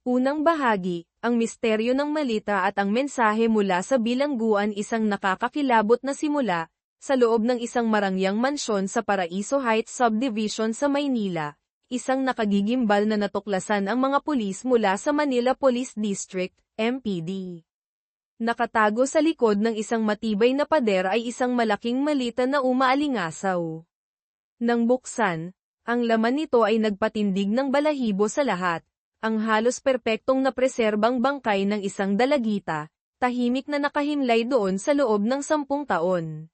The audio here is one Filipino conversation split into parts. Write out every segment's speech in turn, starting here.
Unang bahagi, ang misteryo ng Malita at ang mensahe mula sa bilangguan, isang nakakakilabot na simula, sa loob ng isang marangyang mansyon sa Paraiso Heights Subdivision sa Maynila, isang nakagigimbal na natuklasan ang mga pulis mula sa Manila Police District, MPD. Nakatago sa likod ng isang matibay na pader ay isang malaking malita na umaalingasaw. Nang buksan, ang laman nito ay nagpatindig ng balahibo sa lahat. Ang halos perpektong napreserbang bangkay ng isang dalagita, tahimik na nakahimlay doon sa loob ng 10 taon.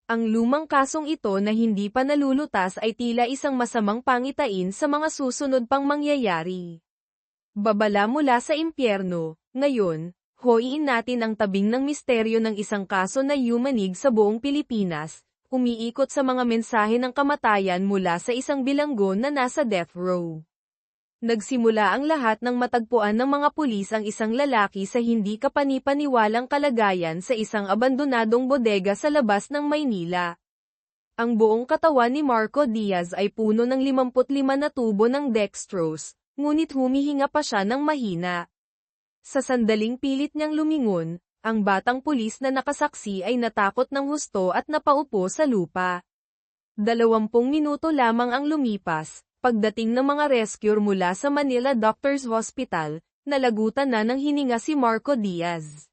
Ang lumang kasong ito na hindi pa nalulutas ay tila isang masamang pangitain sa mga susunod pang mangyayari. Babala mula sa impyerno, ngayon, hoiin natin ang tabing ng misteryo ng isang kaso na yumanig sa buong Pilipinas, umiikot sa mga mensahe ng kamatayan mula sa isang bilanggo na nasa death row. Nagsimula ang lahat ng matagpuan ng mga pulis ang isang lalaki sa hindi kapanipaniwalang kalagayan sa isang abandonadong bodega sa labas ng Maynila. Ang buong katawan ni Marco Diaz ay puno ng 55 na tubo ng dextrose, ngunit humihinga pa siya ng mahina. Sa sandaling pilit niyang lumingon, ang batang pulis na nakasaksi ay natakot ng husto at napaupo sa lupa. 20 minuto lamang ang lumipas. Pagdating ng mga rescuer mula sa Manila Doctors Hospital, nalagutan na ng hininga si Marco Diaz.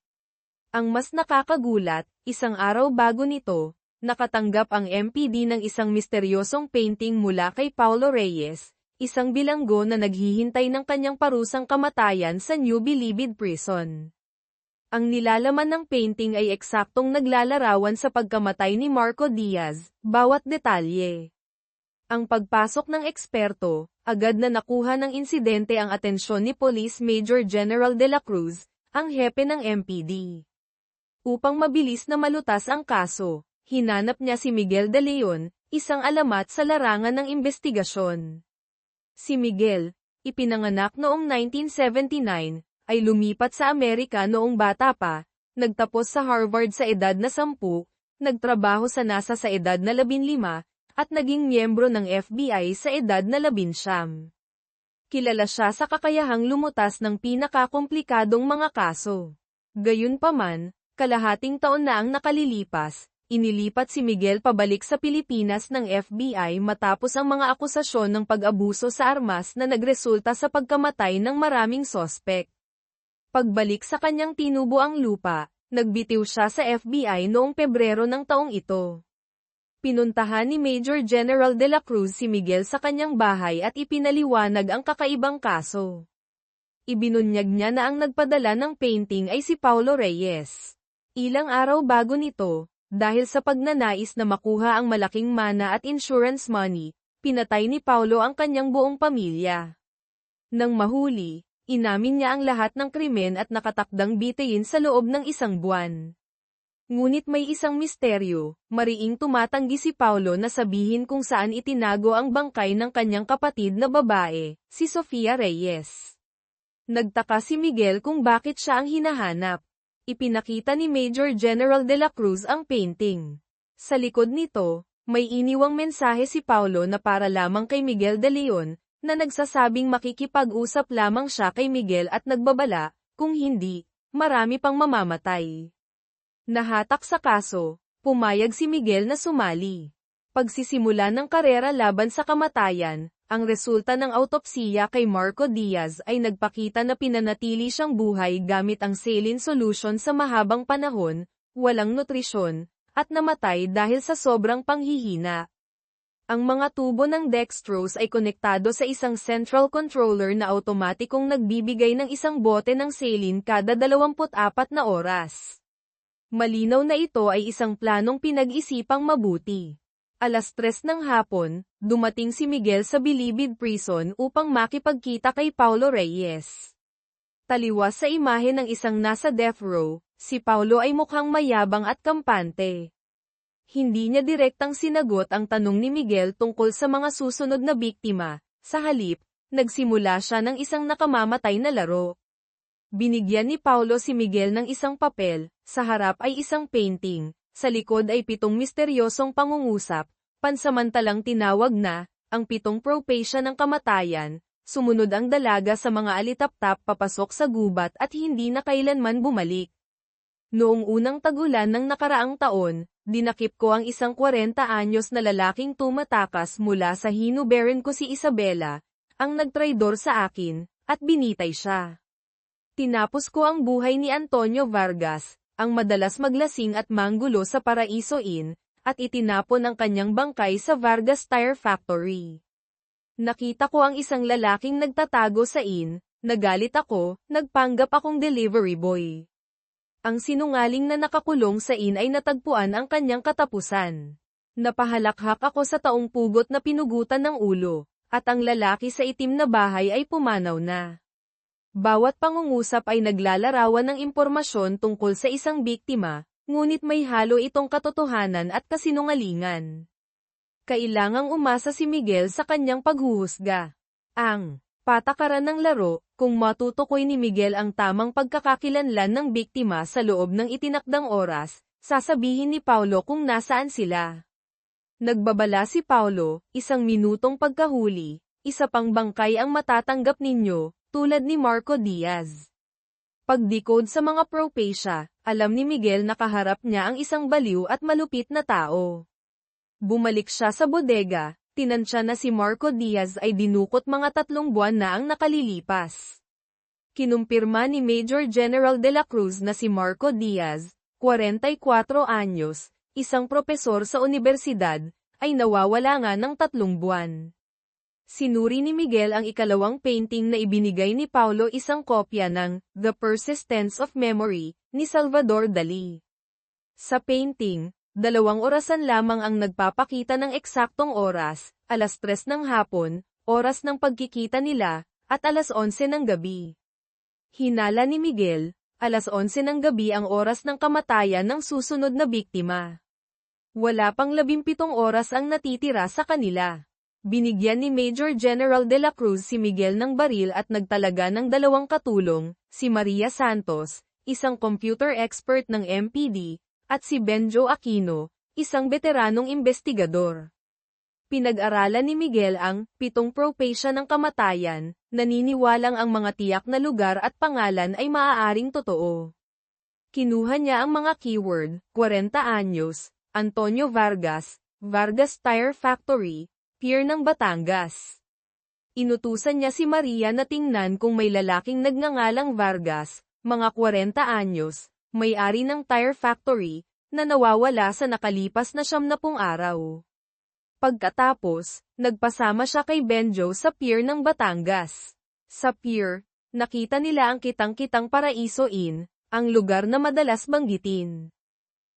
Ang mas nakakagulat, isang araw bago nito, nakatanggap ang MPD ng isang misteryosong painting mula kay Paulo Reyes, isang bilanggo na naghihintay ng kanyang parusang kamatayan sa New Bilibid Prison. Ang nilalaman ng painting ay eksaktong naglalarawan sa pagkamatay ni Marco Diaz, bawat detalye. Ang pagpasok ng eksperto, agad na nakuha ng insidente ang atensyon ni Police Major General de la Cruz, ang hepe ng MPD. Upang mabilis na malutas ang kaso, hinanap niya si Miguel de Leon, isang alamat sa larangan ng investigasyon. Si Miguel, ipinanganak noong 1979, ay lumipat sa Amerika noong bata pa, nagtapos sa Harvard sa edad na 10, nagtrabaho sa NASA sa edad na 15, at naging miyembro ng FBI sa edad na 19. Kilala siya sa kakayahang lumutas ng pinakakomplikadong mga kaso. Gayunpaman, kalahating taon na ang nakalilipas, inilipat si Miguel pabalik sa Pilipinas ng FBI matapos ang mga akusasyon ng pag-abuso sa armas na nagresulta sa pagkamatay ng maraming sospek. Pagbalik sa kanyang tinubuang lupa, nagbitiw siya sa FBI noong Pebrero ng taong ito. Pinuntahan ni Major General de la Cruz si Miguel sa kanyang bahay at ipinaliwanag ang kakaibang kaso. Ibinunyag niya na ang nagpadala ng painting ay si Paulo Reyes. Ilang araw bago nito, dahil sa pagnanais na makuha ang malaking mana at insurance money, pinatay ni Paulo ang kanyang buong pamilya. Nang mahuli, inamin niya ang lahat ng krimen at nakatakdang bitayin sa loob ng 1 buwan. Ngunit may isang misteryo, mariing tumatanggi si Paulo na sabihin kung saan itinago ang bangkay ng kanyang kapatid na babae, si Sofia Reyes. Nagtaka si Miguel kung bakit siya ang hinahanap. Ipinakita ni Major General de la Cruz ang painting. Sa likod nito, may iniwang mensahe si Paulo na para lamang kay Miguel de Leon, na nagsasabing makikipag-usap lamang siya kay Miguel at nagbabala, kung hindi, marami pang mamamatay. Nahatak sa kaso, pumayag si Miguel na sumali. Pagsisimula ng karera laban sa kamatayan, ang resulta ng autopsiya kay Marco Diaz ay nagpakita na pinanatili siyang buhay gamit ang saline solution sa mahabang panahon, walang nutrisyon, at namatay dahil sa sobrang panghihina. Ang mga tubo ng dextrose ay konektado sa isang central controller na automatikong nagbibigay ng isang bote ng saline kada 24 na oras. Malinaw na ito ay isang planong pinag-isipang mabuti. 3:00 ng hapon, dumating si Miguel sa Bilibid Prison upang makipagkita kay Paulo Reyes. Taliwas sa imahe ng isang nasa death row, si Paulo ay mukhang mayabang at kampante. Hindi niya direktang sinagot ang tanong ni Miguel tungkol sa mga susunod na biktima, sa halip, nagsimula siya ng isang nakamamatay na laro. Binigyan ni Paulo si Miguel ng isang papel, sa harap ay isang painting, sa likod ay 7 misteryosong pangungusap, pansamantalang tinawag na, ang 7 prophesia ng kamatayan, sumunod ang dalaga sa mga alitaptap papasok sa gubat at hindi na kailanman bumalik. Noong unang tagulan ng nakaraang taon, dinakip ko ang isang 40 anyos na lalaking tumatakas mula sa hinubaran ko si Isabela, ang nagtraidor sa akin, at binitay siya. Tinapos ko ang buhay ni Antonio Vargas, ang madalas maglasing at manggulo sa Paraiso Inn, at itinapon ang kanyang bangkay sa Vargas Tire Factory. Nakita ko ang isang lalaking nagtatago sa inn, nagalit ako, nagpanggap akong delivery boy. Ang sinungaling na nakakulong sa inn ay natagpuan ang kanyang katapusan. Napahalakhak ako sa taong pugot na pinugutan ng ulo, at ang lalaki sa itim na bahay ay pumanaw na. Bawat pangungusap ay naglalarawan ng impormasyon tungkol sa isang biktima, ngunit may halo itong katotohanan at kasinungalingan. Kailangang umasa si Miguel sa kanyang paghuhusga. Ang patakaran ng laro, kung matutukoy ni Miguel ang tamang pagkakakilanlan ng biktima sa loob ng itinakdang oras, sasabihin ni Paulo kung nasaan sila. Nagbabala si Paulo, 1 minutong pagkahuli, isa pang bangkay ang matatanggap ninyo, tulad ni Marco Diaz. Pag-decode sa mga propecia, alam ni Miguel na kaharap niya ang isang baliw at malupit na tao. Bumalik siya sa bodega, tinansya na si Marco Diaz ay dinukot mga 3 buwan na ang nakalilipas. Kinumpirma ni Major General de la Cruz na si Marco Diaz, 44 anyos, isang propesor sa universidad, ay nawawala nga ng 3 buwan. Sinuri ni Miguel ang ikalawang painting na ibinigay ni Paulo, isang kopya ng The Persistence of Memory, ni Salvador Dali. Sa painting, 2 orasan lamang ang nagpapakita ng eksaktong oras, 3:00 ng hapon, oras ng pagkikita nila, at 11:00 ng gabi. Hinala ni Miguel, 11:00 ng gabi ang oras ng kamatayan ng susunod na biktima. Wala pang 17 oras ang natitira sa kanila. Binigyan ni Major General de la Cruz si Miguel ng baril at nagtalaga ng 2 katulong, si Maria Santos, isang computer expert ng MPD, at si Benjo Aquino, isang veteranong investigador. Pinag-aralan ni Miguel ang 7 propecia ng kamatayan, naniniwalang ang mga tiyak na lugar at pangalan ay maaaring totoo. Kinuha niya ang mga keyword, 40 anyos, Antonio Vargas, Vargas Tire Factory, Pier ng Batangas. Inutusan niya si Maria na tingnan kung may lalaking nagngangalang Vargas, mga 40 anyos, may-ari ng tire factory, na nawawala sa nakalipas na 70 araw. Pagkatapos, nagpasama siya kay Benjo sa pier ng Batangas. Sa pier, nakita nila ang kitang-kitang Paraiso Inn, ang lugar na madalas banggitin.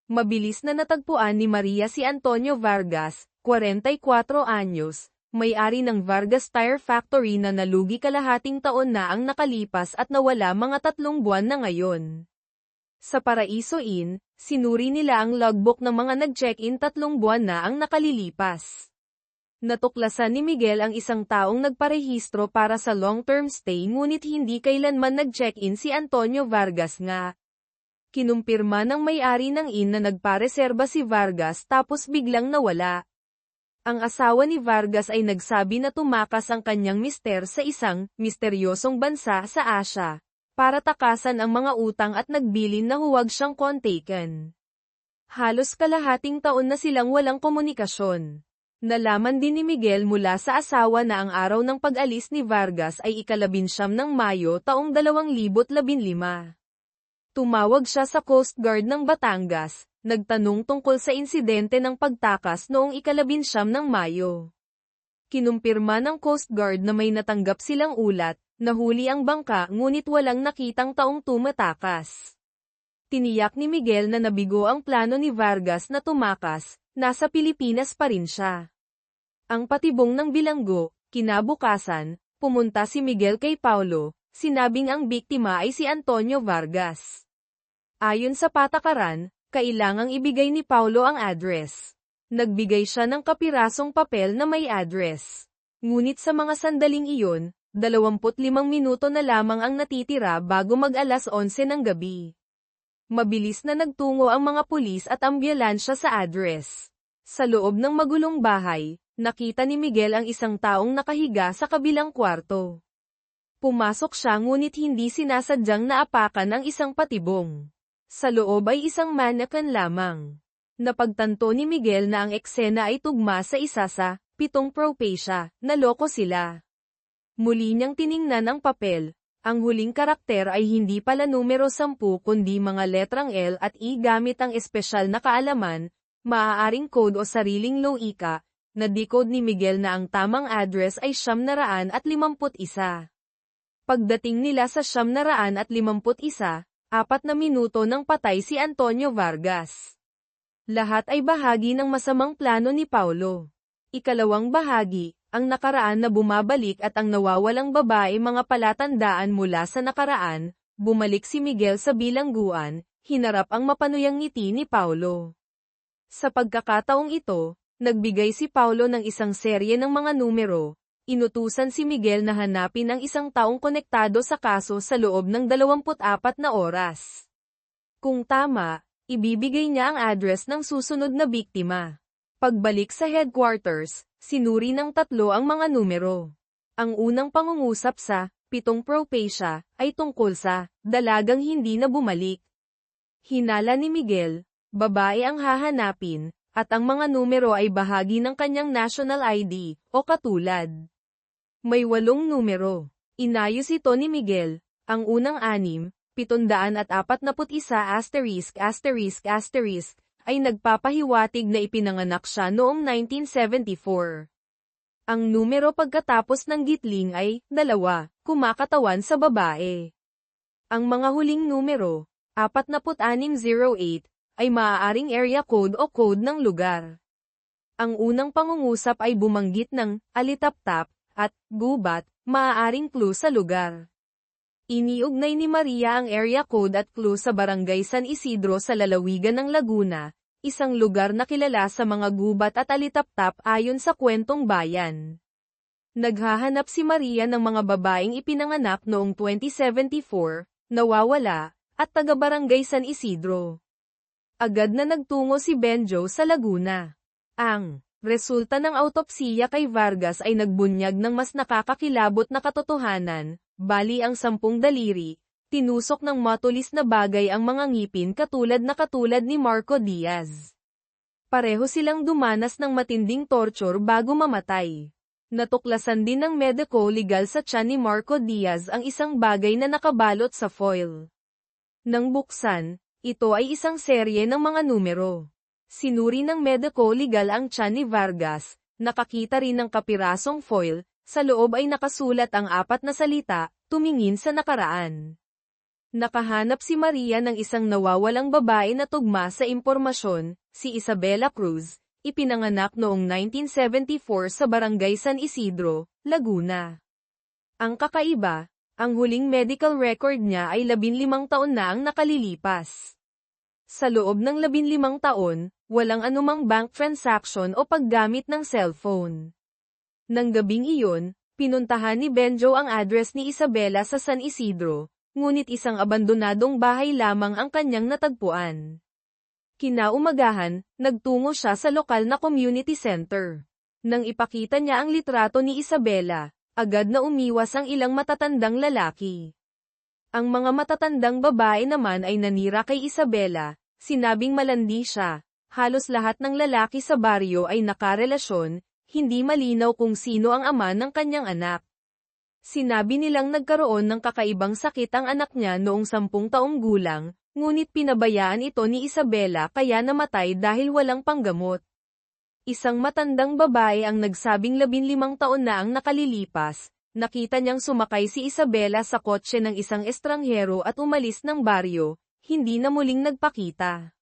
Mabilis na natagpuan ni Maria si Antonio Vargas, 44 anyos, may-ari ng Vargas Tire Factory na nalugi kalahating taon na ang nakalipas at nawala mga 3 buwan na ngayon. Sa Paraiso Inn, sinuri nila ang logbook ng mga nag-check-in 3 buwan na ang nakalilipas. Natuklasan ni Miguel ang isang taong nagparehistro para sa long-term stay ngunit hindi kailanman nag-check-in si Antonio Vargas nga. Kinumpirma ng may-ari ng inn na nagpareserba si Vargas tapos biglang nawala. Ang asawa ni Vargas ay nagsabi na tumakas ang kanyang mister sa isang misteryosong bansa sa Asia, para takasan ang mga utang at nagbilin na huwag siyang kontaken. Halos kalahating taon na silang walang komunikasyon. Nalaman din ni Miguel mula sa asawa na ang araw ng pag-alis ni Vargas ay 19 ng Mayo taong 2015. Tumawag siya sa Coast Guard ng Batangas, nagtanong tungkol sa insidente ng pagtakas noong 19 ng Mayo. Kinumpirma ng Coast Guard na may natanggap silang ulat, nahuli ang bangka ngunit walang nakitang taong tumatakas. Tiniyak ni Miguel na nabigo ang plano ni Vargas na tumakas, nasa Pilipinas pa rin siya. Ang patibong ng bilanggo, kinabukasan, pumunta si Miguel kay Paulo, sinabing ang biktima ay si Antonio Vargas. Ayon sa patakaran, kailangang ibigay ni Paulo ang address. Nagbigay siya ng kapirasong papel na may address. Ngunit sa mga sandaling iyon, 25 minuto na lamang ang natitira bago mag-alas 11 ng gabi. Mabilis na nagtungo ang mga pulis at ambulansya sa address. Sa loob ng magulong bahay, nakita ni Miguel ang isang taong nakahiga sa kabilang kwarto. Pumasok siya ngunit hindi sinasadyang naapakan ang isang patibong. Sa loob ay isang mannequin lamang. Napagtanto ni Miguel na ang eksena ay tugma sa isa sa 7 propesya. Naloko sila. Muli niyang tiningnan ang papel. Ang huling karakter ay hindi pala numero 10 kundi mga letrang L at E gamit ang espesyal na kaalaman, maaaring code o sariling logika, na decode ni Miguel na ang tamang address ay 951. Pagdating nila sa 951, 4 na minuto nang patay si Antonio Vargas. Lahat ay bahagi ng masamang plano ni Paulo. Ikalawang bahagi, ang nakaraan na bumabalik at ang nawawalang babae mga palatandaan mula sa nakaraan, bumalik si Miguel sa bilangguan, hinarap ang mapanuyang ngiti ni Paulo. Sa pagkakataong ito, nagbigay si Paulo ng isang serye ng mga numero. Inutusan si Miguel na hanapin ang isang taong konektado sa kaso sa loob ng 24 na oras. Kung tama, ibibigay niya ang address ng susunod na biktima. Pagbalik sa headquarters, sinuri ng 3 ang mga numero. Ang unang pangungusap sa 7 propesya ay tungkol sa dalagang hindi na bumalik. Hinala ni Miguel, babae ang hahanapin, at ang mga numero ay bahagi ng kanyang national ID, o katulad. May 8 numero. Inayos ito ni Miguel. Ang unang 6, 741***** ay nagpapahiwatig na ipinanganak siya noong 1974. Ang numero pagkatapos ng gitling ay 2, kumakatawan sa babae. Ang mga huling numero, 4608, ay maaaring area code o code ng lugar. Ang unang pangungusap ay bumanggit ng alitaptap at gubat, maaaring clue sa lugar. Iniugnay ni Maria ang area code at clue sa Barangay San Isidro sa lalawigan ng Laguna, isang lugar na kilala sa mga gubat at alitaptap ayon sa kwentong bayan. Naghahanap si Maria ng mga babaeng ipinanganak noong 2074, nawawala, at taga-Barangay San Isidro. Agad na nagtungo si Benjo sa Laguna. Ang resulta ng autopsiya kay Vargas ay nagbunyag ng mas nakakakilabot na katotohanan, bali ang 10 daliri, tinusok ng matulis na bagay ang mga ngipin katulad ni Marco Diaz. Pareho silang dumanas ng matinding torture bago mamatay. Natuklasan din ng medico-legal sa tiyan ni Marco Diaz ang isang bagay na nakabalot sa foil. Nang buksan, ito ay isang serye ng mga numero. Sinuri ng medico-legal ang tiyan ni Vargas, nakakita rin ng kapirasong foil, sa loob ay nakasulat ang 4 na salita, tumingin sa nakaraan. Nakahanap si Maria ng isang nawawalang babae na tugma sa impormasyon, si Isabela Cruz, ipinanganak noong 1974 sa Barangay San Isidro, Laguna. Ang kakaiba, ang huling medical record niya ay 15 taon na ang nakalilipas. Sa loob ng 15 taon, walang anumang bank transaction o paggamit ng cellphone. Nang gabing iyon, pinuntahan ni Benjo ang address ni Isabela sa San Isidro, ngunit isang abandonadong bahay lamang ang kanyang natagpuan. Kinaumagahan, nagtungo siya sa lokal na community center. Nang ipakita niya ang litrato ni Isabela, agad na umiwas ang ilang matatandang lalaki. Ang mga matatandang babae naman ay nanira kay Isabela, sinabing malandi siya, halos lahat ng lalaki sa baryo ay nakarelasyon, hindi malinaw kung sino ang ama ng kanyang anak. Sinabi nilang nagkaroon ng kakaibang sakit ang anak niya noong 10 taong gulang, ngunit pinabayaan ito ni Isabela kaya namatay dahil walang panggamot. Isang matandang babae ang nagsabing 15 taon na ang nakalilipas, nakita niyang sumakay si Isabela sa kotse ng isang estranghero at umalis ng baryo, hindi na muling nagpakita.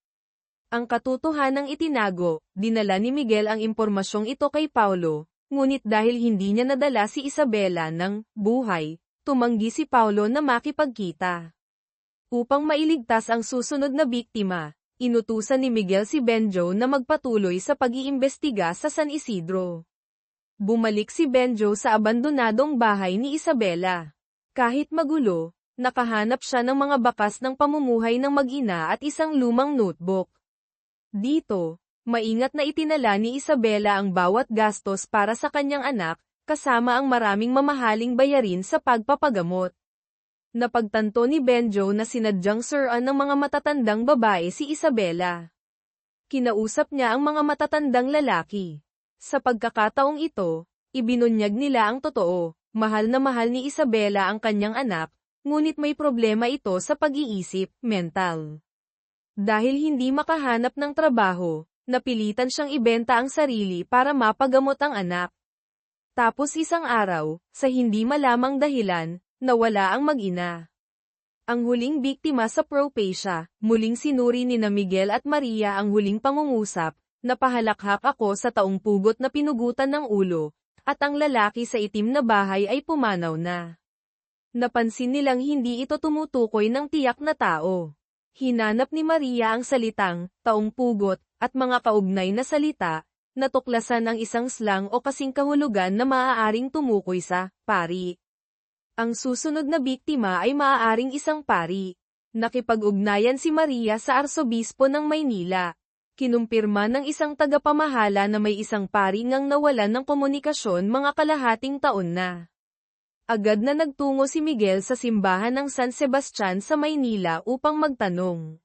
Ang katotohanang itinago, dinala ni Miguel ang impormasyong ito kay Paulo, ngunit dahil hindi niya nadala si Isabela ng buhay, tumanggi si Paulo na makipagkita. Upang mailigtas ang susunod na biktima, inutusan ni Miguel si Benjo na magpatuloy sa pag-iimbestiga sa San Isidro. Bumalik si Benjo sa abandonadong bahay ni Isabela. Kahit magulo, nakahanap siya ng mga bakas ng pamumuhay ng mag-ina at isang lumang notebook. Dito, maingat na itinala ni Isabela ang bawat gastos para sa kanyang anak, kasama ang maraming mamahaling bayarin sa pagpapagamot. Napagtanto ni Benjo na sinadyang suruan ng mga matatandang babae si Isabela. Kinausap niya ang mga matatandang lalaki. Sa pagkakataong ito, ibinunyag nila ang totoo. Mahal na mahal ni Isabela ang kanyang anak, ngunit may problema ito sa pag-iisip, mental. Dahil hindi makahanap ng trabaho, napilitan siyang ibenta ang sarili para mapagamot ang anak. Tapos isang araw, sa hindi malamang dahilan, nawala ang mag-ina. Ang huling biktima sa propacia, muling sinuri ni na Miguel at Maria ang huling pangungusap, napahalakhak ako sa taong pugot na pinugutan ng ulo, at ang lalaki sa itim na bahay ay pumanaw na. Napansin nilang hindi ito tumutukoy ng tiyak na tao. Hinanap ni Maria ang salitang, taong pugot, at mga kaugnay na salita, natuklasan ang isang slang o kasing kahulugan na maaaring tumukoy sa pari. Ang susunod na biktima ay maaaring isang pari. Nakipag-ugnayan si Maria sa Arsobispo ng Maynila. Kinumpirma ng isang tagapamahala na may isang pari ngang nawalan ng komunikasyon mga kalahating taon na. Agad na nagtungo si Miguel sa simbahan ng San Sebastian sa Maynila upang magtanong.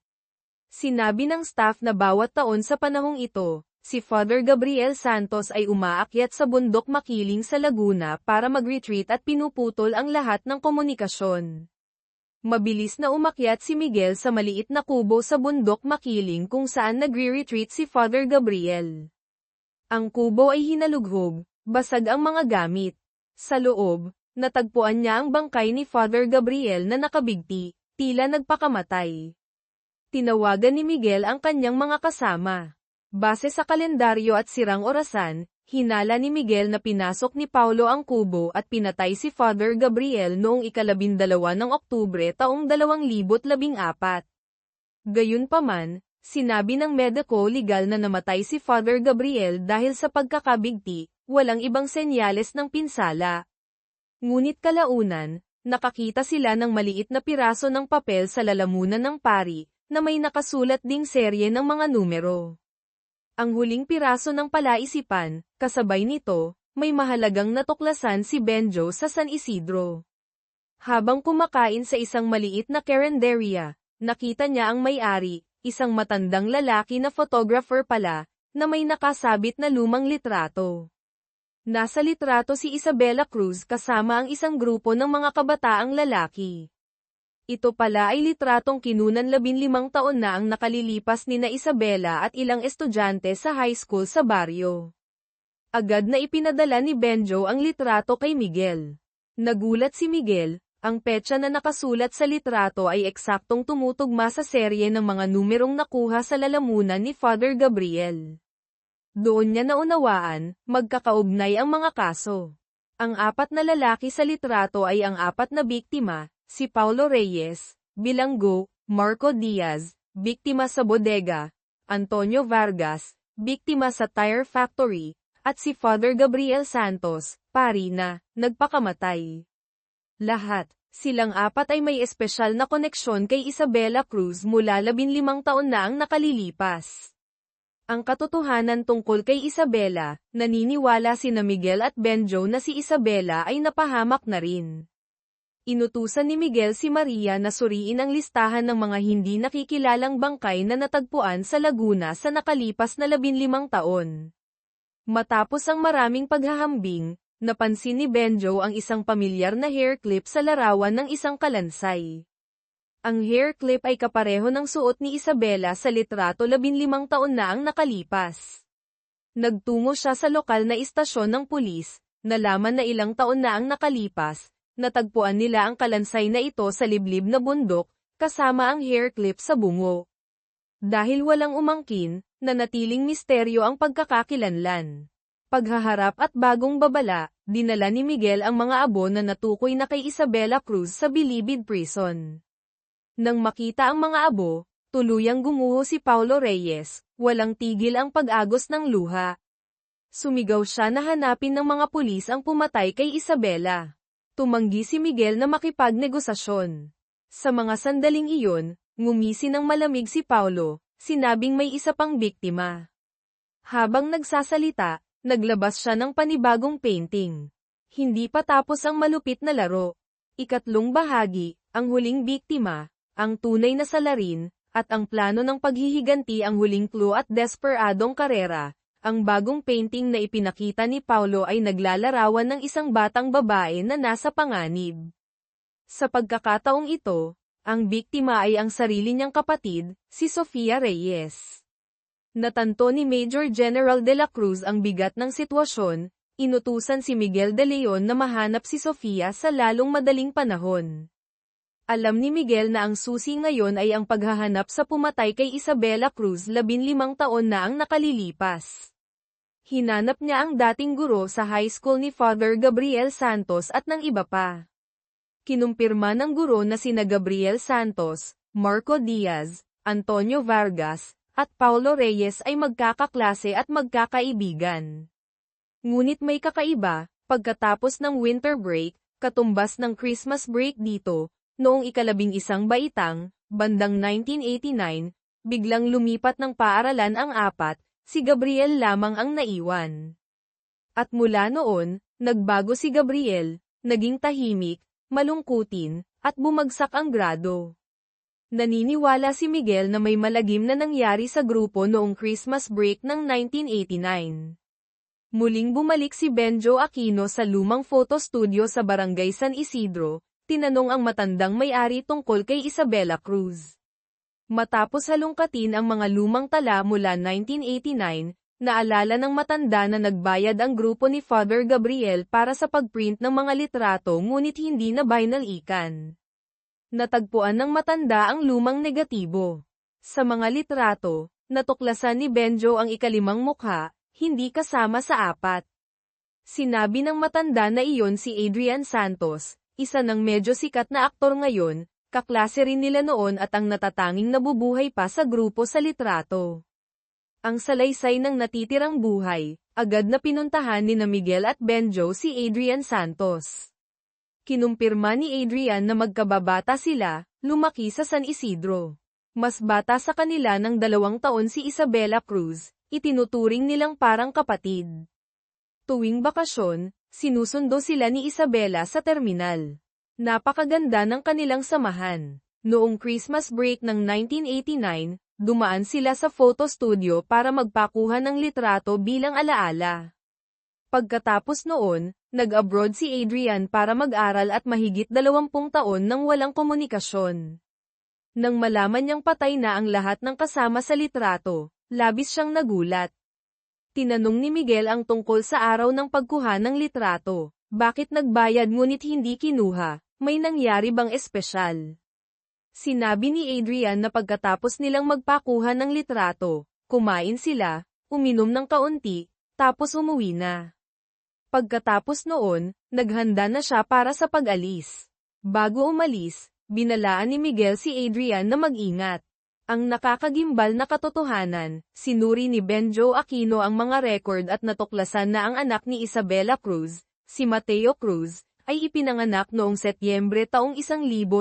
Sinabi ng staff na bawat taon sa panahong ito, si Father Gabriel Santos ay umaakyat sa bundok Makiling sa Laguna para mag-retreat at pinuputol ang lahat ng komunikasyon. Mabilis na umakyat si Miguel sa maliit na kubo sa bundok Makiling kung saan nagre-retreat si Father Gabriel. Ang kubo ay hinalughog, basag ang mga gamit. Sa loob, natagpuan niya ang bangkay ni Father Gabriel na nakabigti, tila nagpakamatay. Tinawagan ni Miguel ang kanyang mga kasama. Base sa kalendaryo at sirang orasan, hinala ni Miguel na pinasok ni Paulo ang kubo at pinatay si Father Gabriel noong 12 ng Oktubre taong 2014. Gayunpaman, sinabi ng mediko-legal na namatay si Father Gabriel dahil sa pagkakabigti, walang ibang senyales ng pinsala. Ngunit kalaunan, nakakita sila ng maliit na piraso ng papel sa lalamunan ng pari, na may nakasulat ding serye ng mga numero. Ang huling piraso ng palaisipan, kasabay nito, may mahalagang natuklasan si Benjo sa San Isidro. Habang kumakain sa isang maliit na carinderia, nakita niya ang may-ari, isang matandang lalaki na photographer pala, na may nakasabit na lumang litrato. Nasa litrato si Isabela Cruz kasama ang isang grupo ng mga kabataang lalaki. Ito pala ay litratong kinunan 15 taon na ang nakalilipas ni na Isabela at ilang estudyante sa high school sa baryo. Agad na ipinadala ni Benjo ang litrato kay Miguel. Nagulat si Miguel, ang petsa na nakasulat sa litrato ay eksaktong tumutugma sa serye ng mga numerong nakuha sa lalamunan ni Father Gabriel. Doon niya naunawaan, magkakaugnay ang mga kaso. Ang 4 na lalaki sa litrato ay ang 4 na biktima, si Paulo Reyes, Bilanggo, Marco Diaz, biktima sa bodega, Antonio Vargas, biktima sa tire factory, at si Father Gabriel Santos, pari na, nagpakamatay. Lahat, silang 4 ay may espesyal na koneksyon kay Isabela Cruz mula 15 taon na ang nakalilipas. Ang katotohanan tungkol kay Isabela, naniniwala sina Miguel at Benjo na si Isabela ay napahamak na rin. Inutusan ni Miguel si Maria na suriin ang listahan ng mga hindi nakikilalang bangkay na natagpuan sa Laguna sa nakalipas na 15 taon. Matapos ang maraming paghahambing, napansin ni Benjo ang isang pamilyar na hair clip sa larawan ng isang kalansay. Ang hair clip ay kapareho ng suot ni Isabela sa litrato 15 taon na ang nakalipas. Nagtungo siya sa lokal na istasyon ng pulis, nalaman na ilang taon na ang nakalipas. Natagpuan nila ang kalansay na ito sa liblib na bundok, kasama ang hair clip sa bungo. Dahil walang umangkin, nanatiling misteryo ang pagkakakilanlan. Paghaharap at bagong babala, dinala ni Miguel ang mga abo na natukoy na kay Isabela Cruz sa Bilibid Prison. Nang makita ang mga abo, tuluyang gumuho si Paulo Reyes, walang tigil ang pag-agos ng luha. Sumigaw siya na hanapin ng mga pulis ang pumatay kay Isabela. Tumanggi si Miguel na makipagnegosasyon. Sa mga sandaling iyon, ngumisi ng malamig si Paulo, sinabing may isa pang biktima. Habang nagsasalita, naglabas siya ng panibagong painting. Hindi pa tapos ang malupit na laro. Ikatlong bahagi, ang huling biktima, ang tunay na salarin, at ang plano ng paghihiganti ang huling clue at desperadong karera. Ang bagong painting na ipinakita ni Paulo ay naglalarawan ng isang batang babae na nasa panganib. Sa pagkakataong ito, ang biktima ay ang sarili niyang kapatid, si Sofia Reyes. Natanto ni Major General de la Cruz ang bigat ng sitwasyon, inutusan si Miguel de Leon na mahanap si Sofia sa lalong madaling panahon. Alam ni Miguel na ang susi ngayon ay ang paghahanap sa pumatay kay Isabela Cruz 15 taon na ang nakalilipas. Hinanap niya ang dating guro sa high school ni Father Gabriel Santos at ng iba pa. Kinumpirma ng guro na sina Gabriel Santos, Marco Diaz, Antonio Vargas, at Paulo Reyes ay magkakaklase at magkakaibigan. Ngunit may kakaiba, pagkatapos ng winter break, katumbas ng Christmas break dito, noong 11 baitang, bandang 1989, biglang lumipat ng paaralan ang apat, si Gabriel lamang ang naiwan. At mula noon, nagbago si Gabriel, naging tahimik, malungkutin, at bumagsak ang grado. Naniniwala si Miguel na may malagim na nangyari sa grupo noong Christmas break ng 1989. Muling bumalik si Benjo Aquino sa lumang photo studio sa Barangay San Isidro, tinanong ang matandang may-ari tungkol kay Isabela Cruz. Matapos halungkatin ang mga lumang tala mula 1989, naalala ng matanda na nagbayad ang grupo ni Father Gabriel para sa pagprint ng mga litrato ngunit hindi na binalikan. Natagpuan ng matanda ang lumang negatibo. Sa mga litrato, natuklasan ni Benjo ang ikalimang mukha, hindi kasama sa apat. Sinabi ng matanda na iyon si Adrian Santos, isa ng medyo sikat na aktor ngayon, kaklase rin nila noon at ang natatanging nabubuhay pa sa grupo sa litrato. Ang salaysay ng natitirang buhay, agad na pinuntahan ni na Miguel at Benjo si Adrian Santos. Kinumpirma ni Adrian na magkababata sila, lumaki sa San Isidro. Mas bata sa kanila ng 2 taon si Isabela Cruz, itinuturing nilang parang kapatid. Tuwing bakasyon, sinusundo sila ni Isabela sa terminal. Napakaganda ng kanilang samahan. Noong Christmas break ng 1989, dumaan sila sa photo studio para magpakuha ng litrato bilang alaala. Pagkatapos noon, nag-abroad si Adrian para mag-aral at mahigit 20 taon nang walang komunikasyon. Nang malaman niyang patay na ang lahat ng kasama sa litrato, labis siyang nagulat. Tinanong ni Miguel ang tungkol sa araw ng pagkuha ng litrato. Bakit nagbayad ngunit hindi kinuha? May nangyari bang espesyal? Sinabi ni Adrian na pagkatapos nilang magpakuha ng litrato, kumain sila, uminom ng kaunti, tapos umuwi na. Pagkatapos noon, naghanda na siya para sa pag-alis. Bago umalis, binalaan ni Miguel si Adrian na mag-ingat. Ang nakakagimbal na katotohanan, sinuri ni Benjo Aquino ang mga record at natuklasan na ang anak ni Isabela Cruz, si Mateo Cruz, ay ipinanganak noong Setyembre taong 1990.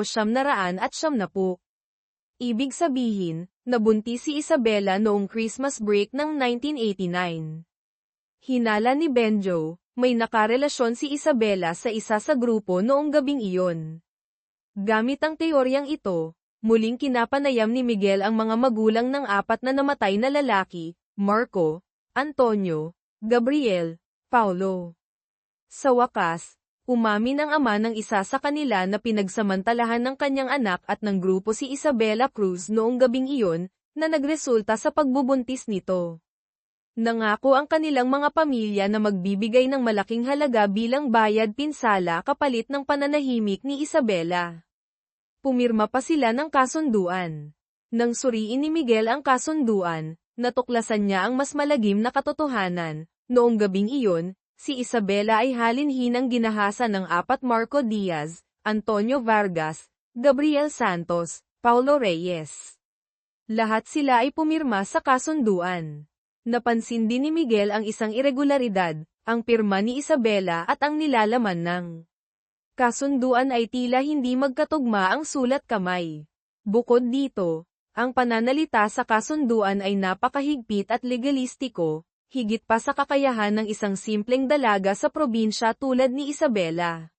Ibig sabihin, nabuntis si Isabela noong Christmas break ng 1989. Hinala ni Benjo, may nakarelasyon si Isabela sa isa sa grupo noong gabing iyon. Gamit ang teoryang ito, muling kinapanayam ni Miguel ang mga magulang ng 4 na namatay na lalaki, Marco, Antonio, Gabriel, Paulo. Sa wakas, umamin ang ama ng isa sa kanila na pinagsamantalahan ng kanyang anak at ng grupo si Isabela Cruz noong gabing iyon, na nagresulta sa pagbubuntis nito. Nangako ang kanilang mga pamilya na magbibigay ng malaking halaga bilang bayad pinsala kapalit ng pananahimik ni Isabela. Pumirma pa sila ng kasunduan. Nang suriin ni Miguel ang kasunduan, natuklasan niya ang mas malagim na katotohanan. Noong gabing iyon, si Isabela ay halinhinang ginahasa ng 4 Marco Diaz, Antonio Vargas, Gabriel Santos, Paulo Reyes. Lahat sila ay pumirma sa kasunduan. Napansin din ni Miguel ang isang irregularidad, ang pirma ni Isabela at ang nilalaman ng kasunduan ay tila hindi magkatugma ang sulat kamay. Bukod dito, ang pananalita sa kasunduan ay napakahigpit at legalistiko, higit pa sa kakayahan ng isang simpleng dalaga sa probinsya tulad ni Isabela.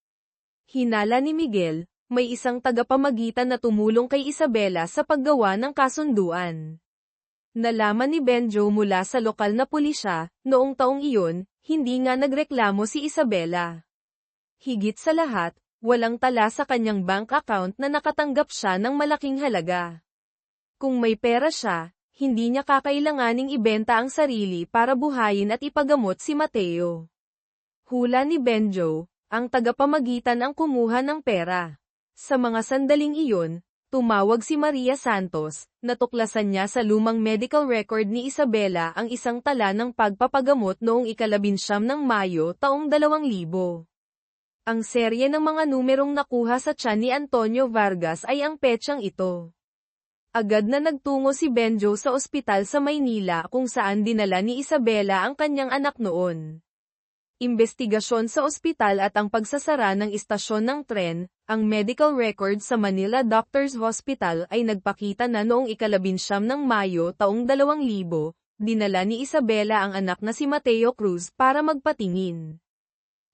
Hinala ni Miguel, may isang tagapamagitan na tumulong kay Isabela sa paggawa ng kasunduan. Nalaman ni Benjo mula sa lokal na pulisya, noong taong iyon, hindi nga nagreklamo si Isabela. Higit sa lahat, walang tala sa kanyang bank account na nakatanggap siya ng malaking halaga. Kung may pera siya, hindi niya kakailanganing ibenta ang sarili para buhayin at ipagamot si Mateo. Hula ni Benjo, ang tagapamagitan ang kumuha ng pera. Sa mga sandaling iyon, tumawag si Maria Santos, natuklasan niya sa lumang medical record ni Isabela ang isang tala ng pagpapagamot noong ika-19 ng Mayo taong 2000. Ang serye ng mga numerong nakuha sa tiyan ni Antonio Vargas ay ang petsang ito. Agad na nagtungo si Benjo sa ospital sa Maynila kung saan dinala ni Isabela ang kanyang anak noon. Imbestigasyon sa ospital at ang pagsasara ng istasyon ng tren, ang medical record sa Manila Doctors Hospital ay nagpakita na noong ika-19 ng Mayo taong 2000, dinala ni Isabela ang anak na si Mateo Cruz para magpatingin.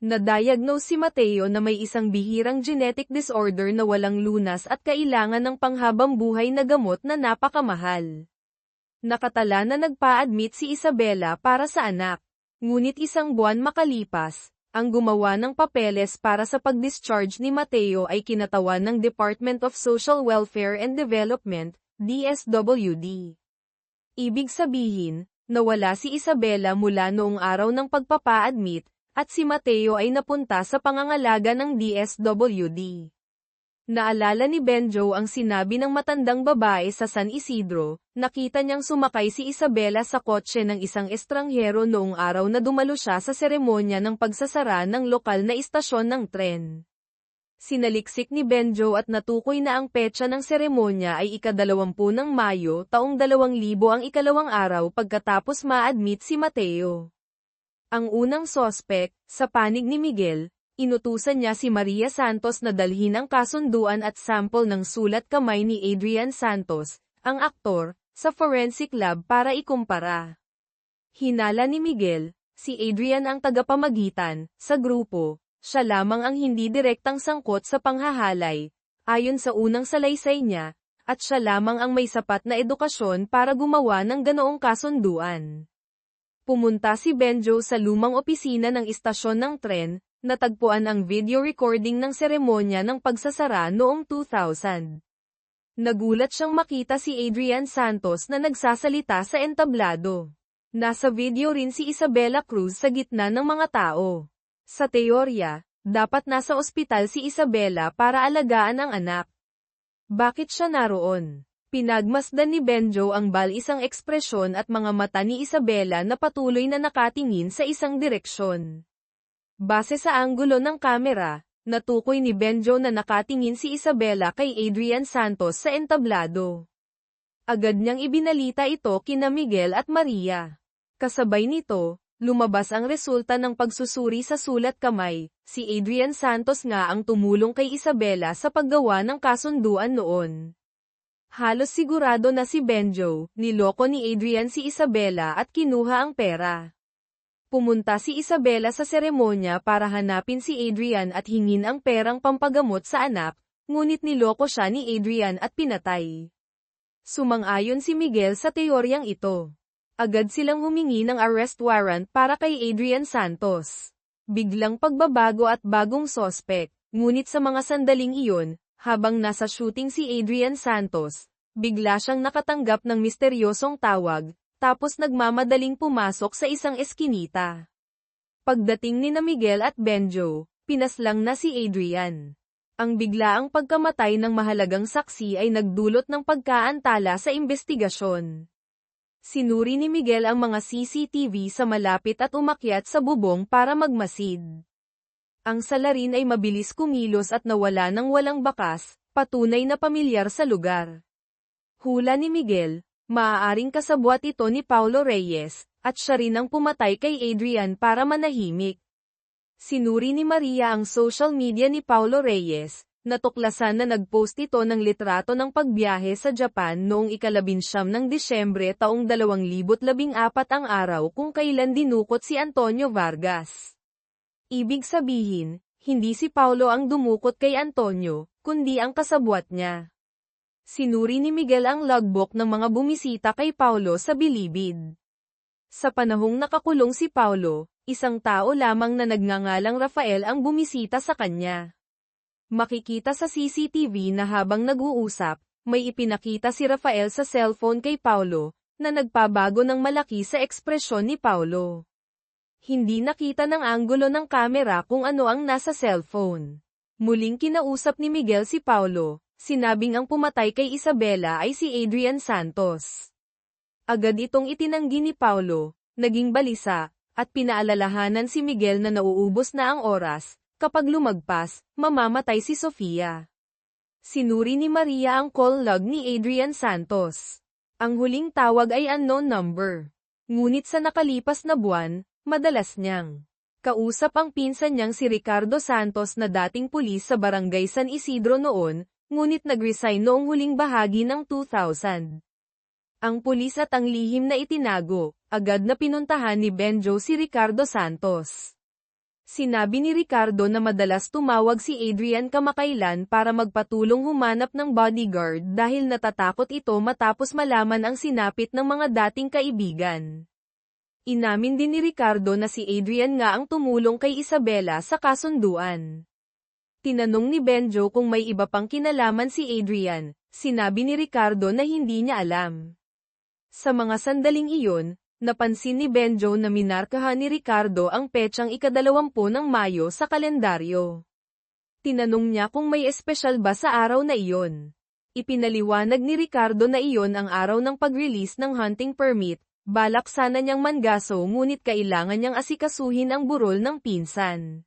Na-diagnose si Mateo na may isang bihirang genetic disorder na walang lunas at kailangan ng panghabang buhay na gamot na napakamahal. Nakatala na nagpa-admit si Isabela para sa anak. Ngunit isang buwan makalipas, ang gumawa ng papeles para sa pag-discharge ni Mateo ay kinatawan ng Department of Social Welfare and Development, DSWD. Ibig sabihin, nawala si Isabela mula noong araw ng pagpapa-admit, at si Mateo ay napunta sa pangangalaga ng DSWD. Naalala ni Benjo ang sinabi ng matandang babae sa San Isidro, nakita niyang sumakay si Isabela sa kotse ng isang estranghero noong araw na dumalo siya sa seremonya ng pagsasara ng lokal na istasyon ng tren. Sinaliksik ni Benjo at natukoy na ang petsa ng seremonya ay ika-20 ng Mayo taong 2000 ang ikalawang araw pagkatapos ma-admit si Mateo. Ang unang sospek, sa panig ni Miguel, inutusan niya si Maria Santos na dalhin ang kasunduan at sample ng sulat kamay ni Adrian Santos, ang aktor, sa forensic lab para ikumpara. Hinala ni Miguel, si Adrian ang tagapamagitan, sa grupo, siya lamang ang hindi direktang sangkot sa panghahalay, ayon sa unang salaysay niya, at siya lamang ang may sapat na edukasyon para gumawa ng ganoong kasunduan. Pumunta si Benjo sa lumang opisina ng istasyon ng tren, natagpuan ang video recording ng seremonya ng pagsasara noong 2000. Nagulat siyang makita si Adrian Santos na nagsasalita sa entablado. Nasa video rin si Isabela Cruz sa gitna ng mga tao. Sa teorya, dapat nasa ospital si Isabela para alagaan ang anak. Bakit siya naroon? Pinagmasdan ni Benjo ang bal-isang ekspresyon at mga mata ni Isabela na patuloy na nakatingin sa isang direksyon. Base sa anggulo ng kamera, natukoy ni Benjo na nakatingin si Isabela kay Adrian Santos sa entablado. Agad niyang ibinalita ito kina Miguel at Maria. Kasabay nito, lumabas ang resulta ng pagsusuri sa sulat kamay. Si Adrian Santos nga ang tumulong kay Isabela sa paggawa ng kasunduan noon. Halos sigurado na si Benjo, niloko ni Adrian si Isabela at kinuha ang pera. Pumunta si Isabela sa seremonya para hanapin si Adrian at hingin ang perang pampagamot sa anak, ngunit niloko siya ni Adrian at pinatay. Sumang-ayon si Miguel sa teoryang ito. Agad silang humingi ng arrest warrant para kay Adrian Santos. Biglang pagbabago at bagong sospek, ngunit sa mga sandaling iyon, habang nasa shooting si Adrian Santos, bigla siyang nakatanggap ng misteryosong tawag, tapos nagmamadaling pumasok sa isang eskinita. Pagdating ni na Miguel at Benjo, pinaslang na si Adrian. Ang biglaang pagkamatay ng mahalagang saksi ay nagdulot ng pagkaantala sa investigasyon. Sinuri ni Miguel ang mga CCTV sa malapit at umakyat sa bubong para magmasid. Ang salarin ay mabilis kumilos at nawala ng walang bakas, patunay na pamilyar sa lugar. Hula ni Miguel, maaaring kasabwat ito ni Paulo Reyes, at siya rin ang pumatay kay Adrian para manahimik. Sinuri ni Maria ang social media ni Paulo Reyes, Natuklasan na nag-post ito ng litrato ng pagbiyahe sa Japan noong ika-19 ng Disyembre taong 2014 ang araw kung kailan dinukot si Antonio Vargas. Ibig sabihin, hindi si Paulo ang dumukot kay Antonio, kundi ang kasabwat niya. Sinuri ni Miguel ang logbook ng mga bumisita kay Paulo sa bilibid. Sa panahong nakakulong si Paulo, isang tao lamang na nagngangalang Rafael ang bumisita sa kanya. Makikita sa CCTV na habang nag-uusap, may ipinakita si Rafael sa cellphone kay Paulo, na nagpabago ng malaki sa ekspresyon ni Paulo. Hindi nakita ng anggulo ng kamera kung ano ang nasa cellphone. Muling kinausap ni Miguel si Paulo, sinabing ang pumatay kay Isabela ay si Adrian Santos. Agad itong itinanggi ni Paulo, naging balisa, at pinaalalahanan si Miguel na nauubos na ang oras. Kapag lumagpas, mamamatay si Sofia. Sinuri ni Maria ang call log ni Adrian Santos. Ang huling tawag ay unknown number. Ngunit sa nakalipas na buwan, madalas niyang kausap ang pinsan niyang si Ricardo Santos na dating pulis sa Barangay San Isidro noon, ngunit nag-resign noong huling bahagi ng 2000. Ang pulis at ang lihim na itinago, agad na pinuntahan ni Benjo si Ricardo Santos. Sinabi ni Ricardo na madalas tumawag si Adrian kamakailan para magpatulong humanap ng bodyguard dahil natatakot ito matapos malaman ang sinapit ng mga dating kaibigan. Inamin din ni Ricardo na si Adrian nga ang tumulong kay Isabela sa kasunduan. Tinanong ni Benjo kung may iba pang kinalaman si Adrian, sinabi ni Ricardo na hindi niya alam. Sa mga sandaling iyon, napansin ni Benjo na minarkahan ni Ricardo ang petsang ika-20 ng Mayo sa kalendaryo. Tinanong niya kung may espesyal ba sa araw na iyon. Ipinaliwanag ni Ricardo na iyon ang araw ng pag-release ng hunting permit, balak sana niyang mangaso ngunit kailangan niyang asikasuhin ang burol ng pinsan.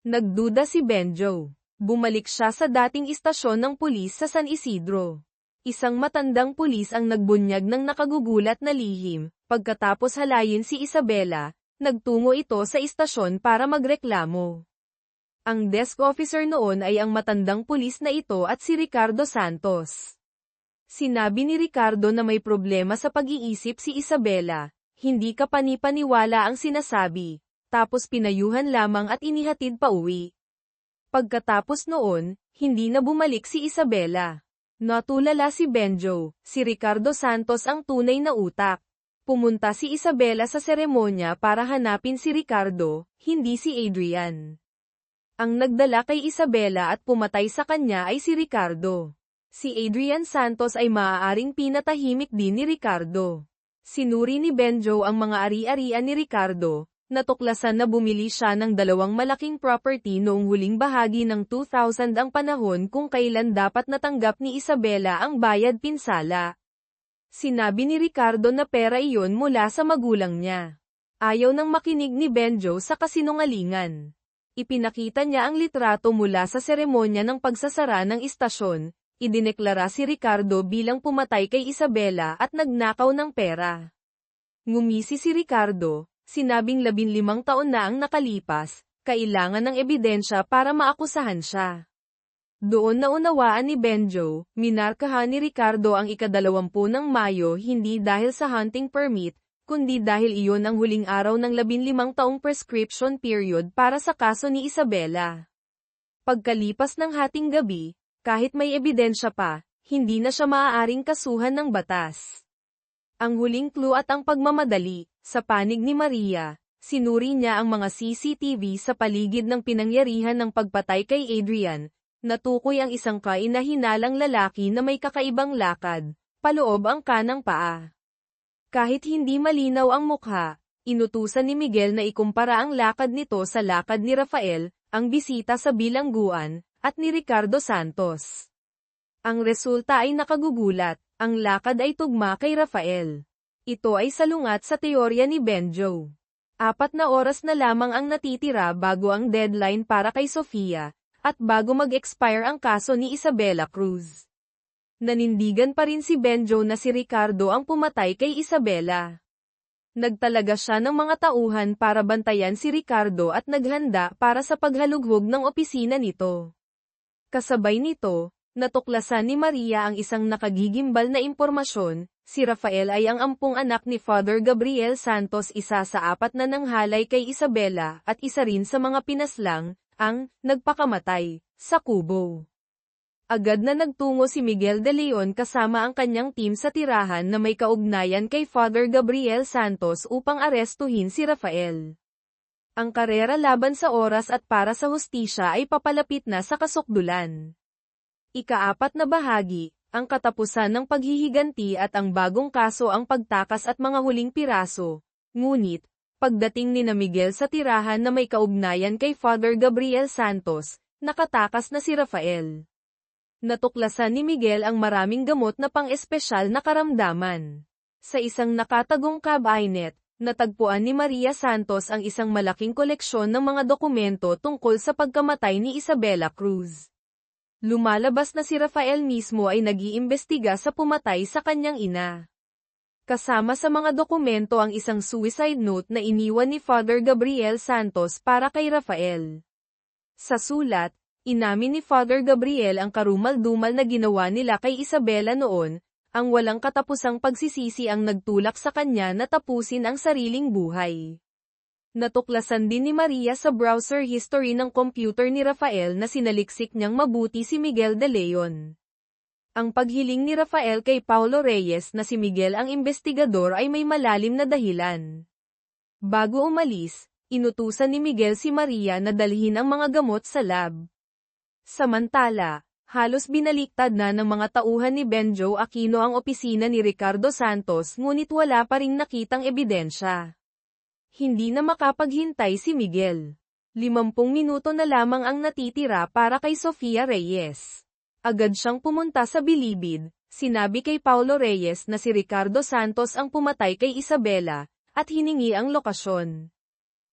Nagduda si Benjo. Bumalik siya sa dating istasyon ng pulis sa San Isidro. Isang matandang pulis ang nagbunyag ng nakagugulat na lihim. Pagkatapos halayin si Isabela, nagtungo ito sa istasyon para magreklamo. Ang desk officer noon ay ang matandang pulis na ito at si Ricardo Santos. Sinabi ni Ricardo na may problema sa pag-iisip si Isabela, hindi kapani-paniwala ang sinasabi, tapos pinayuhan lamang at inihatid pa uwi. Pagkatapos noon, hindi na bumalik si Isabela. Natulala si Benjo, si Ricardo Santos ang tunay na utak. Pumunta si Isabela sa seremonya para hanapin si Ricardo, hindi si Adrian. Ang nagdala kay Isabela at pumatay sa kanya ay si Ricardo. Si Adrian Santos ay maaaring pinatahimik din ni Ricardo. Sinuri ni Benjo ang mga ari-arian ni Ricardo, natuklasan na bumili siya ng 2 malaking property noong huling bahagi ng 2000 ang panahon kung kailan dapat natanggap ni Isabela ang bayad pinsala. Sinabi ni Ricardo na pera iyon mula sa magulang niya. Ayaw nang makinig ni Benjo sa kasinungalingan. Ipinakita niya ang litrato mula sa seremonya ng pagsasara ng istasyon, idineklara si Ricardo bilang pumatay kay Isabela at nagnakaw ng pera. Ngumisi si Ricardo, sinabing 15 taon na ang nakalipas, kailangan ng ebidensya para maakusahan siya. Doon naunawaan ni Benjo, minarkahan ni Ricardo ang ika-20 ng Mayo hindi dahil sa hunting permit, kundi dahil iyon ang huling araw ng 15 taong prescription period para sa kaso ni Isabela. Pagkalipas ng hating gabi, kahit may ebidensya pa, hindi na siya maaaring kasuhan ng batas. Ang huling clue at ang pagmamadali, sa panig ni Maria, sinuri niya ang mga CCTV sa paligid ng pinangyarihan ng pagpatay kay Adrian. Natukoy ang isang kainahinalang lalaki na may kakaibang lakad, paloob ang kanang paa. Kahit hindi malinaw ang mukha, inutusan ni Miguel na ikumpara ang lakad nito sa lakad ni Rafael, ang bisita sa bilangguan, at ni Ricardo Santos. Ang resulta ay nakagugulat, ang lakad ay tugma kay Rafael. Ito ay salungat sa teorya ni Benjo. 4 na oras na lamang ang natitira bago ang deadline para kay Sofia, at bago mag-expire ang kaso ni Isabela Cruz. Nanindigan pa rin si Benjo na si Ricardo ang pumatay kay Isabela. Nagtalaga siya ng mga tauhan para bantayan si Ricardo at naghanda para sa paghalughog ng opisina nito. Kasabay nito, natuklasan ni Maria ang isang nakagigimbal na impormasyon, si Rafael ay ang ampung anak ni Father Gabriel Santos, isa sa 4 na nanghalay kay Isabela at isa rin sa mga pinaslang, ang nagpakamatay sa Cubao. Agad na nagtungo si Miguel de Leon kasama ang kanyang team sa tirahan na may kaugnayan kay Father Gabriel Santos upang arestuhin si Rafael. Ang karera laban sa oras at para sa hustisya ay papalapit na sa kasukdulan. Ika-4 na bahagi, ang katapusan ng paghihiganti at ang bagong kaso ang pagtakas at mga huling piraso. Ngunit, pagdating ni Miguel sa tirahan na may kaugnayan kay Father Gabriel Santos, nakatakas na si Rafael. Natuklasan ni Miguel ang maraming gamot na pang-espesyal na karamdaman. Sa isang nakatagong cabinet, natagpuan ni Maria Santos ang isang malaking koleksyon ng mga dokumento tungkol sa pagkamatay ni Isabela Cruz. Lumalabas na si Rafael mismo ay nag-iimbestiga sa pumatay sa kanyang ina. Kasama sa mga dokumento ang isang suicide note na iniwan ni Father Gabriel Santos para kay Rafael. Sa sulat, inamin ni Father Gabriel ang karumal-dumal na ginawa nila kay Isabela noon, ang walang katapusang pagsisisi ang nagtulak sa kanya na tapusin ang sariling buhay. Natuklasan din ni Maria sa browser history ng computer ni Rafael na sinaliksik niyang mabuti si Miguel de Leon. Ang paghiling ni Rafael kay Paulo Reyes na si Miguel ang investigador ay may malalim na dahilan. Bago umalis, inutusan ni Miguel si Maria na dalhin ang mga gamot sa lab. Samantala, halos binaliktad na ng mga tauhan ni Benjo Aquino ang opisina ni Ricardo Santos ngunit wala pa ring nakitang ebidensya. Hindi na makapaghintay si Miguel. 50 minuto na lamang ang natitira para kay Sofia Reyes. Agad siyang pumunta sa bilibid, sinabi kay Paulo Reyes na si Ricardo Santos ang pumatay kay Isabela, at hiningi ang lokasyon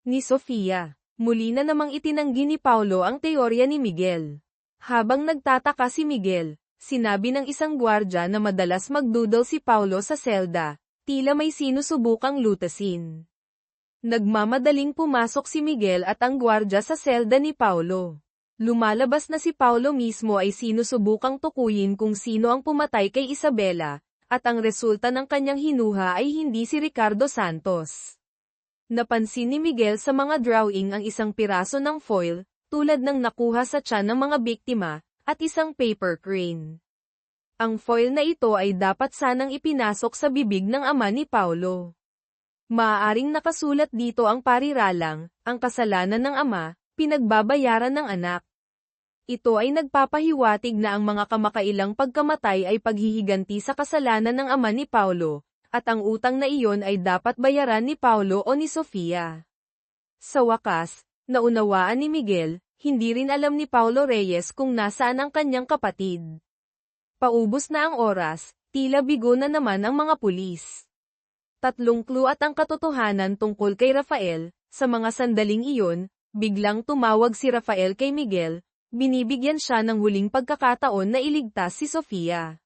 ni Sofia. Muli na namang itinanggi ni Paulo ang teorya ni Miguel. Habang nagtataka si Miguel, sinabi ng isang gwardya na madalas magdoodle si Paulo sa selda, tila may sinusubukang lutasin. Nagmamadaling pumasok si Miguel at ang gwardya sa selda ni Paulo. Lumalabas na si Paulo mismo ay sinusubukang tukuyin kung sino ang pumatay kay Isabela, at ang resulta ng kanyang hinuha ay hindi si Ricardo Santos. Napansin ni Miguel sa mga drawing ang isang piraso ng foil, tulad ng nakuha sa tiyan ng mga biktima, at isang paper crane. Ang foil na ito ay dapat sanang ipinasok sa bibig ng ama ni Paulo. Maaaring nakasulat dito ang pariralang, ang kasalanan ng ama, pinagbabayaran ng anak. Ito ay nagpapahiwatig na ang mga kamakailang pagkamatay ay paghihiganti sa kasalanan ng ama ni Paulo, at ang utang na iyon ay dapat bayaran ni Paulo o ni Sofia. Sa wakas, naunawaan ni Miguel, hindi rin alam ni Paulo Reyes kung nasaan ang kanyang kapatid. Paubos na ang oras, tila bigo na naman ang mga pulis. 3 clue at ang katotohanan tungkol kay Rafael. Sa mga sandaling iyon, biglang tumawag si Rafael kay Miguel, binibigyan siya ng huling pagkakataon na iligtas si Sofia.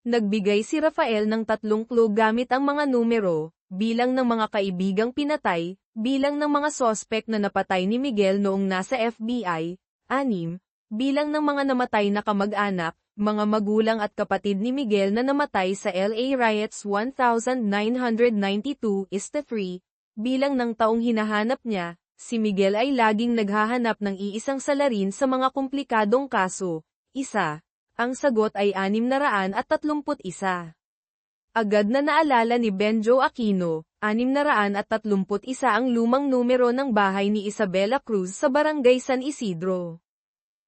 Nagbigay si Rafael ng 3 clue gamit ang mga numero, bilang ng mga kaibigang pinatay, bilang ng mga sospek na napatay ni Miguel noong nasa FBI, 6, bilang ng mga namatay na kamag-anak, mga magulang at kapatid ni Miguel na namatay sa LA riots 1992 3, bilang ng taong hinahanap niya, si Miguel ay laging naghahanap ng iisang salarin sa mga komplikadong kaso, 1. Ang sagot ay 631. Agad na naalala ni Benjo Aquino, 631 ang lumang numero ng bahay ni Isabela Cruz sa Barangay San Isidro.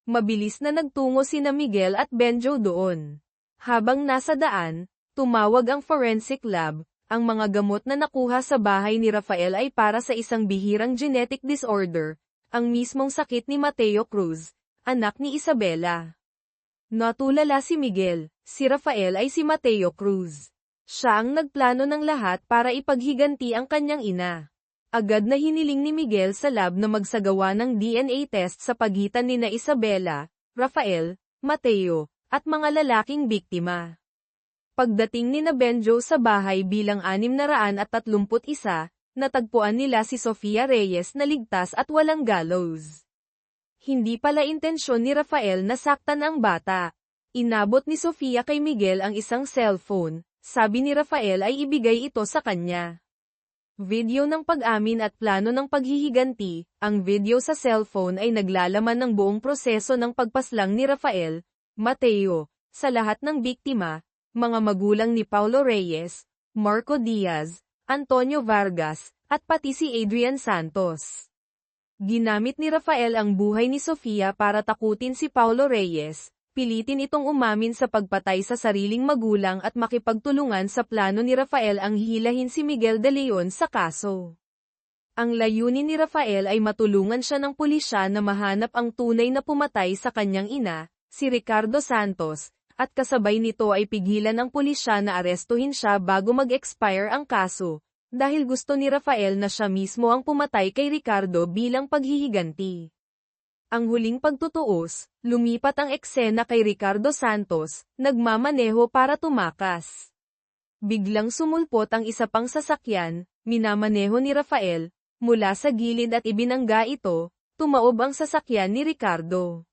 Mabilis na nagtungo sina Miguel at Benjo doon. Habang nasa daan, tumawag ang forensic lab. Ang mga gamot na nakuha sa bahay ni Rafael ay para sa isang bihirang genetic disorder, ang mismong sakit ni Mateo Cruz, anak ni Isabela. Natulala si Miguel, si Rafael ay si Mateo Cruz. Siya ang nagplano ng lahat para ipaghiganti ang kanyang ina. Agad na hiniling ni Miguel sa lab na magsagawa ng DNA test sa pagitan nina Isabela, Rafael, Mateo, at mga lalaking biktima. Pagdating nina Benjo sa bahay bilang 631, natagpuan nila si Sofia Reyes na ligtas at walang gallows. Hindi pala intensyon ni Rafael na saktan ang bata. Inabot ni Sofia kay Miguel ang isang cellphone, sabi ni Rafael ay ibigay ito sa kanya. Video ng pag-amin at plano ng paghihiganti, ang video sa cellphone ay naglalaman ng buong proseso ng pagpaslang ni Rafael, Mateo, sa lahat ng biktima, mga magulang ni Paulo Reyes, Marco Diaz, Antonio Vargas, at pati si Adrian Santos. Ginamit ni Rafael ang buhay ni Sofia para takutin si Paulo Reyes, pilitin itong umamin sa pagpatay sa sariling magulang at makipagtulungan sa plano ni Rafael ang hilahin si Miguel de Leon sa kaso. Ang layunin ni Rafael ay matulungan siya ng pulisya na mahanap ang tunay na pumatay sa kanyang ina, si Ricardo Santos, at kasabay nito ay pigilan ang pulisya na arestuhin siya bago mag-expire ang kaso, dahil gusto ni Rafael na siya mismo ang pumatay kay Ricardo bilang paghihiganti. Ang huling pagtutuos, lumipat ang eksena kay Ricardo Santos, nagmamaneho para tumakas. Biglang sumulpot ang isa pang sasakyan, minamaneho ni Rafael, mula sa gilid at ibinangga ito, tumaob ang sasakyan ni Ricardo.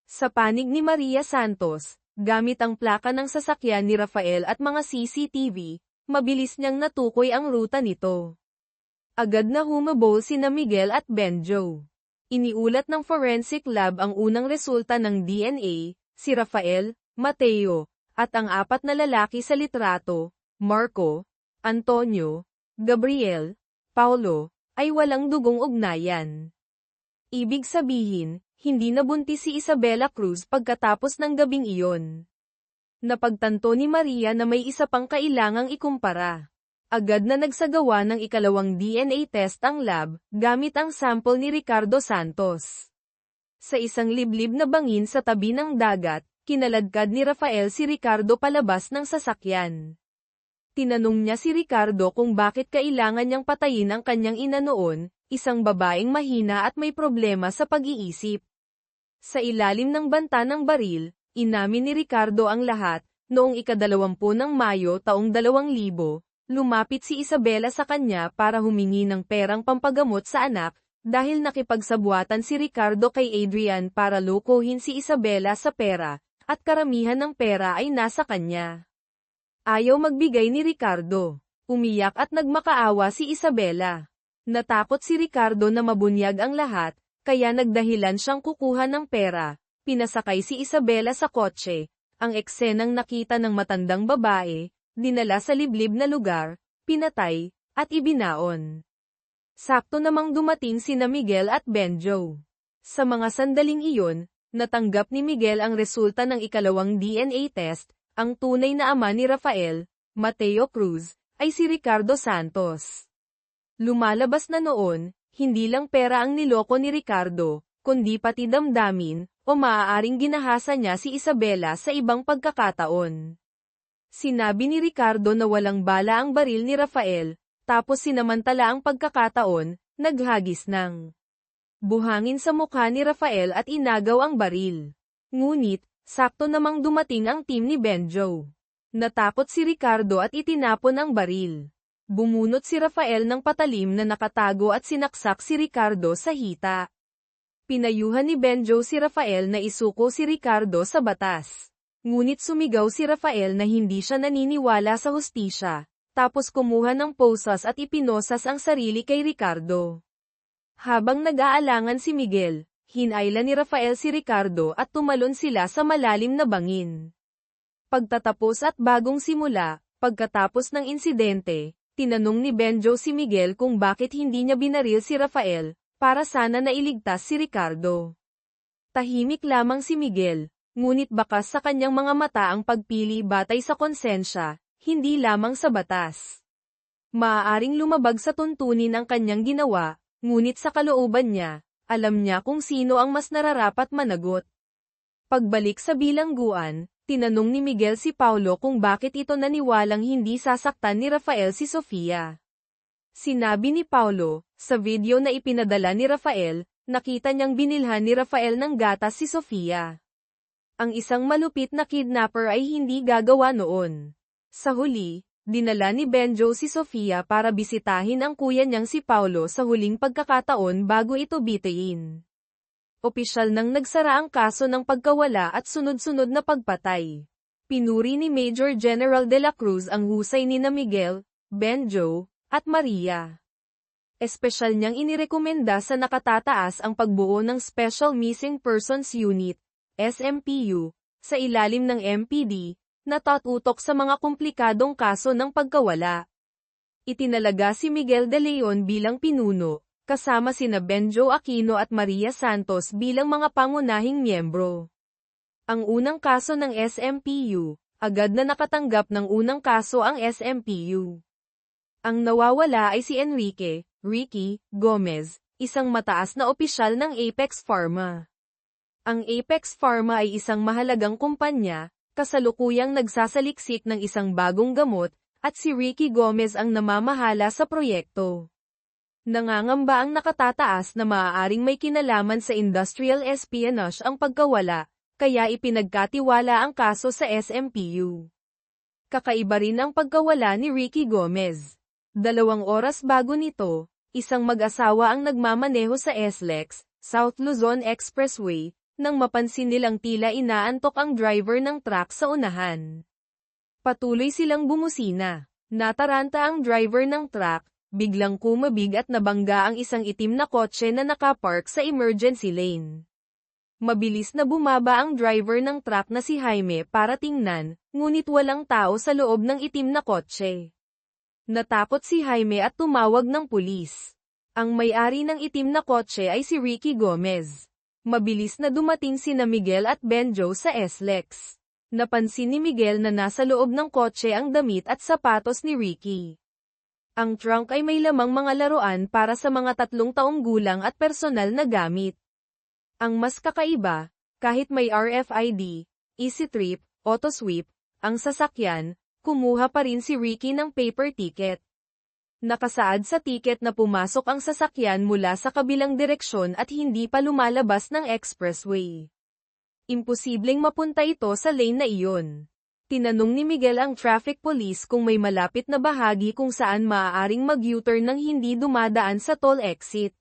Sa panig ni Maria Santos, gamit ang plaka ng sasakyan ni Rafael at mga CCTV, mabilis niyang natukoy ang ruta nito. Agad na humabol sina Miguel at Benjo. Iniulat ng forensic lab ang unang resulta ng DNA, si Rafael, Mateo, at ang apat na lalaki sa litrato, Marco, Antonio, Gabriel, Paulo, ay walang dugong ugnayan. Ibig sabihin, hindi nabuntis si Isabela Cruz pagkatapos ng gabing iyon. Napagtanto ni Maria na may isa pang kailangang ikumpara. Agad na nagsagawa ng ikalawang DNA test ang lab, gamit ang sample ni Ricardo Santos. Sa isang liblib na bangin sa tabi ng dagat, kinaladkad ni Rafael si Ricardo palabas ng sasakyan. Tinanong niya si Ricardo kung bakit kailangan niyang patayin ang kanyang ina noon, isang babaeng mahina at may problema sa pag-iisip. Sa ilalim ng banta ng baril, inamin ni Ricardo ang lahat. Noong ika-20 ng Mayo taong 2000, lumapit si Isabela sa kanya para humingi ng perang pampagamot sa anak, dahil nakipagsabwatan si Ricardo kay Adrian para lokohin si Isabela sa pera, at karamihan ng pera ay nasa kanya. Ayaw magbigay ni Ricardo. Umiyak at nagmakaawa si Isabela. Natakot si Ricardo na mabunyag ang lahat, kaya nagdahilan siyang kukuha ng pera. Pinasakay si Isabela sa kotse, ang eksenang nakita ng matandang babae, dinala sa liblib na lugar, pinatay, at ibinaon. Sakto namang dumating sina Miguel at Benjo. Sa mga sandaling iyon, natanggap ni Miguel ang resulta ng ikalawang DNA test, ang tunay na ama ni Rafael, Mateo Cruz, ay si Ricardo Santos. Lumalabas na noon, hindi lang pera ang niloko ni Ricardo, kundi pati damdamin, o maaaring ginahasa niya si Isabela sa ibang pagkakataon. Sinabi ni Ricardo na walang bala ang baril ni Rafael, tapos sinamantala ang pagkakataon, naghagis ng buhangin sa mukha ni Rafael at inagaw ang baril. Ngunit, sakto namang dumating ang team ni Benjo. Natakot si Ricardo at itinapon ang baril. Bumunot si Rafael ng patalim na nakatago at sinaksak si Ricardo sa hita. Pinayuhan ni Benjo si Rafael na isuko si Ricardo sa batas. Ngunit sumigaw si Rafael na hindi siya naniniwala sa hustisya, tapos kumuha ng posas at ipinosas ang sarili kay Ricardo. Habang nag-aalangan si Miguel, hinayla ni Rafael si Ricardo at tumalon sila sa malalim na bangin. Pagtatapos at bagong simula, pagkatapos ng insidente, tinanong ni Benjo si Miguel kung bakit hindi niya binaril si Rafael, para sana nailigtas si Ricardo. Tahimik lamang si Miguel, ngunit bakas sa kanyang mga mata ang pagpili batay sa konsensya, hindi lamang sa batas. Maaaring lumabag sa tuntunin ang kanyang ginawa, ngunit sa kalooban niya, alam niya kung sino ang mas nararapat managot. Pagbalik sa bilangguan, tinanong ni Miguel si Paulo kung bakit ito naniwalang hindi sasaktan ni Rafael si Sofia. Sinabi ni Paulo, sa video na ipinadala ni Rafael, nakita niyang binilhan ni Rafael ng gatas si Sofia. Ang isang malupit na kidnapper ay hindi gagawa noon. Sa huli, dinala ni Benjo si Sofia para bisitahin ang kuya niyang si Paulo sa huling pagkakataon bago ito bitayin. Opisyal nang nagsara ang kaso ng pagkawala at sunod-sunod na pagpatay. Pinuri ni Major General de la Cruz ang husay nina Miguel, Benjo, at Maria. Espesyal niyang inirekomenda sa nakatataas ang pagbuo ng Special Missing Persons Unit, SMPU, sa ilalim ng MPD, na tatutok sa mga komplikadong kaso ng pagkawala. Itinalaga si Miguel de Leon bilang pinuno, kasama sina Benjo Aquino at Maria Santos bilang mga pangunahing miyembro. Ang unang kaso ng SMPU, agad na nakatanggap ng unang kaso ang SMPU. Ang nawawala ay si Ricky Gomez, isang mataas na opisyal ng Apex Pharma. Ang Apex Pharma ay isang mahalagang kumpanya, kasalukuyang nagsasaliksik ng isang bagong gamot, at si Ricky Gomez ang namamahala sa proyekto. Nangangamba ang nakatataas na maaaring may kinalaman sa industrial espionage ang pagkawala, kaya ipinagkatiwala ang kaso sa SMPU. Kakaiba rin ang pagkawala ni Ricky Gomez. 2 oras bago nito, isang mag-asawa ang nagmamaneho sa SLEX, South Luzon Expressway, nang mapansin nilang tila inaantok ang driver ng truck sa unahan. Patuloy silang bumusina. Nataranta ang driver ng truck, biglang kumabig at nabangga ang isang itim na kotse na nakapark sa emergency lane. Mabilis na bumaba ang driver ng truck na si Jaime para tingnan, ngunit walang tao sa loob ng itim na kotse. Natakot si Jaime at tumawag ng pulis. Ang may-ari ng itim na kotse ay si Ricky Gomez. Mabilis na dumating sina Miguel at Benjo sa SLEX. Napansin ni Miguel na nasa loob ng kotse ang damit at sapatos ni Ricky. Ang trunk ay may lamang mga laruan para sa mga 3 taong gulang at personal na gamit. Ang mas kakaiba, kahit may RFID, Easy Trip, Auto Sweep, ang sasakyan, kumuha pa rin si Ricky ng paper ticket. Nakasaad sa ticket na pumasok ang sasakyan mula sa kabilang direksyon at hindi pa lumalabas ng expressway. Imposibleng mapunta ito sa lane na iyon. Tinanong ni Miguel ang traffic police kung may malapit na bahagi kung saan maaaring mag-U-turn nang hindi dumadaan sa toll exit.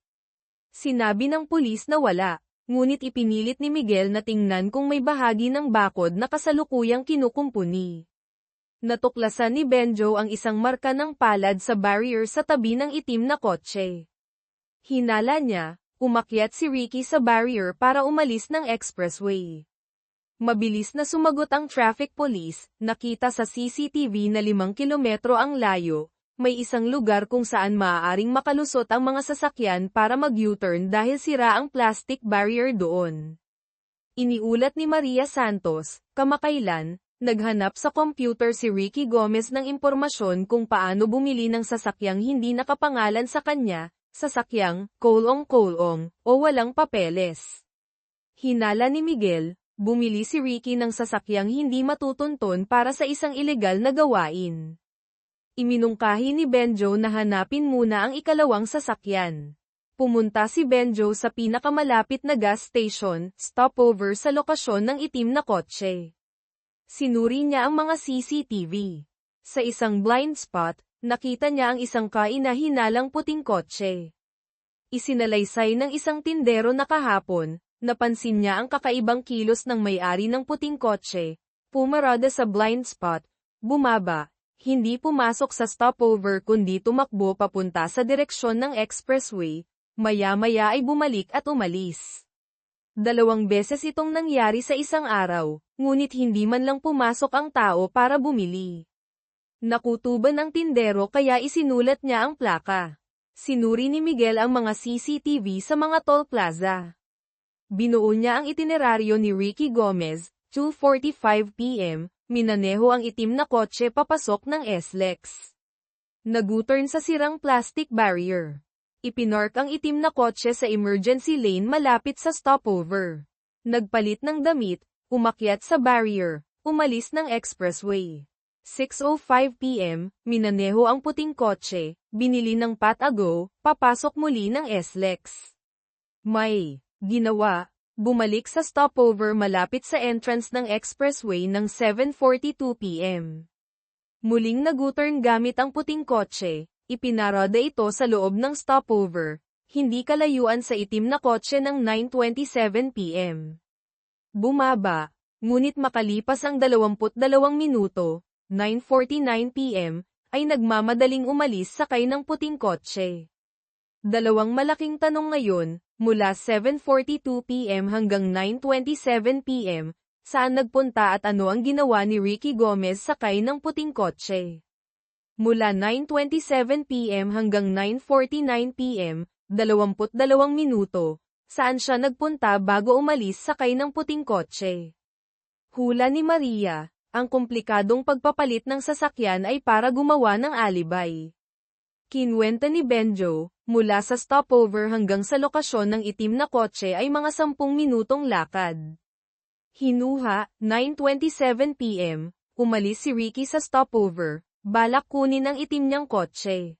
Sinabi ng pulis na wala, ngunit ipinilit ni Miguel na tingnan kung may bahagi ng bakod na kasalukuyang kinukumpuni. Natuklasan ni Benjo ang isang marka ng palad sa barrier sa tabi ng itim na kotse. Hinala niya, umakyat si Ricky sa barrier para umalis ng expressway. Mabilis na sumagot ang traffic police, nakita sa CCTV na 5 kilometro ang layo, may isang lugar kung saan maaaring makalusot ang mga sasakyan para mag-U-turn dahil sira ang plastic barrier doon. Iniulat ni Maria Santos, kamakailan, naghanap sa computer si Ricky Gomez ng impormasyon kung paano bumili ng sasakyang hindi nakapangalan sa kanya, sasakyang, kolong-kolong, o walang papeles. Hinala ni Miguel, bumili si Ricky ng sasakyang hindi matutunton para sa isang ilegal na gawain. Iminungkahi ni Benjo na hanapin muna ang ikalawang sasakyan. Pumunta si Benjo sa pinakamalapit na gas station, stopover sa lokasyon ng itim na kotse. Sinuri niya ang mga CCTV. Sa isang blind spot, nakita niya ang isang kaina-hinalang puting kotse. Isinalaysay ng isang tindero na kahapon, napansin niya ang kakaibang kilos ng may-ari ng puting kotse, pumarada sa blind spot, bumaba, hindi pumasok sa stopover kundi tumakbo papunta sa direksyon ng expressway, maya-maya ay bumalik at umalis. 2 beses itong nangyari sa isang araw, ngunit hindi man lang pumasok ang tao para bumili. Nakutuban ang tindero kaya isinulat niya ang plaka. Sinuri ni Miguel ang mga CCTV sa mga toll plaza. Binuo niya ang itineraryo ni Ricky Gomez, 2:45 p.m., minaneho ang itim na kotse papasok ng SLEX. Nag-U-turn sa sirang plastic barrier. Ipinark ang itim na kotse sa emergency lane malapit sa stopover. Nagpalit ng damit, umakyat sa barrier, umalis ng expressway. 6:05 p.m., minaneho ang puting kotse, binili ng Patago, papasok muli ng SLEX. May ginawa, bumalik sa stopover malapit sa entrance ng expressway ng 7:42 p.m. Muling nag-U-turn gamit ang puting kotse, ipinarada ito sa loob ng stopover, hindi kalayuan sa itim na kotse ng 9:27 p.m. Bumaba, ngunit makalipas ang 22 minuto, 9:49 p.m., ay nagmamadaling umalis sakay ng puting kotse. Dalawang malaking tanong ngayon, mula 7:42 p.m. hanggang 9:27 p.m., saan nagpunta at ano ang ginawa ni Ricky Gomez sakay ng puting kotse? Mula 9:27 p.m. hanggang 9:49 p.m., 22 minuto, saan siya nagpunta bago umalis sakay ng puting kotse? Hula ni Maria, ang komplikadong pagpapalit ng sasakyan ay para gumawa ng alibay. Kinwenta ni Benjo, mula sa stopover hanggang sa lokasyon ng itim na kotse ay mga 10 minutong lakad. Hinuha, 9:27 p.m., umalis si Ricky sa stopover, balak kunin ang itim niyang kotse.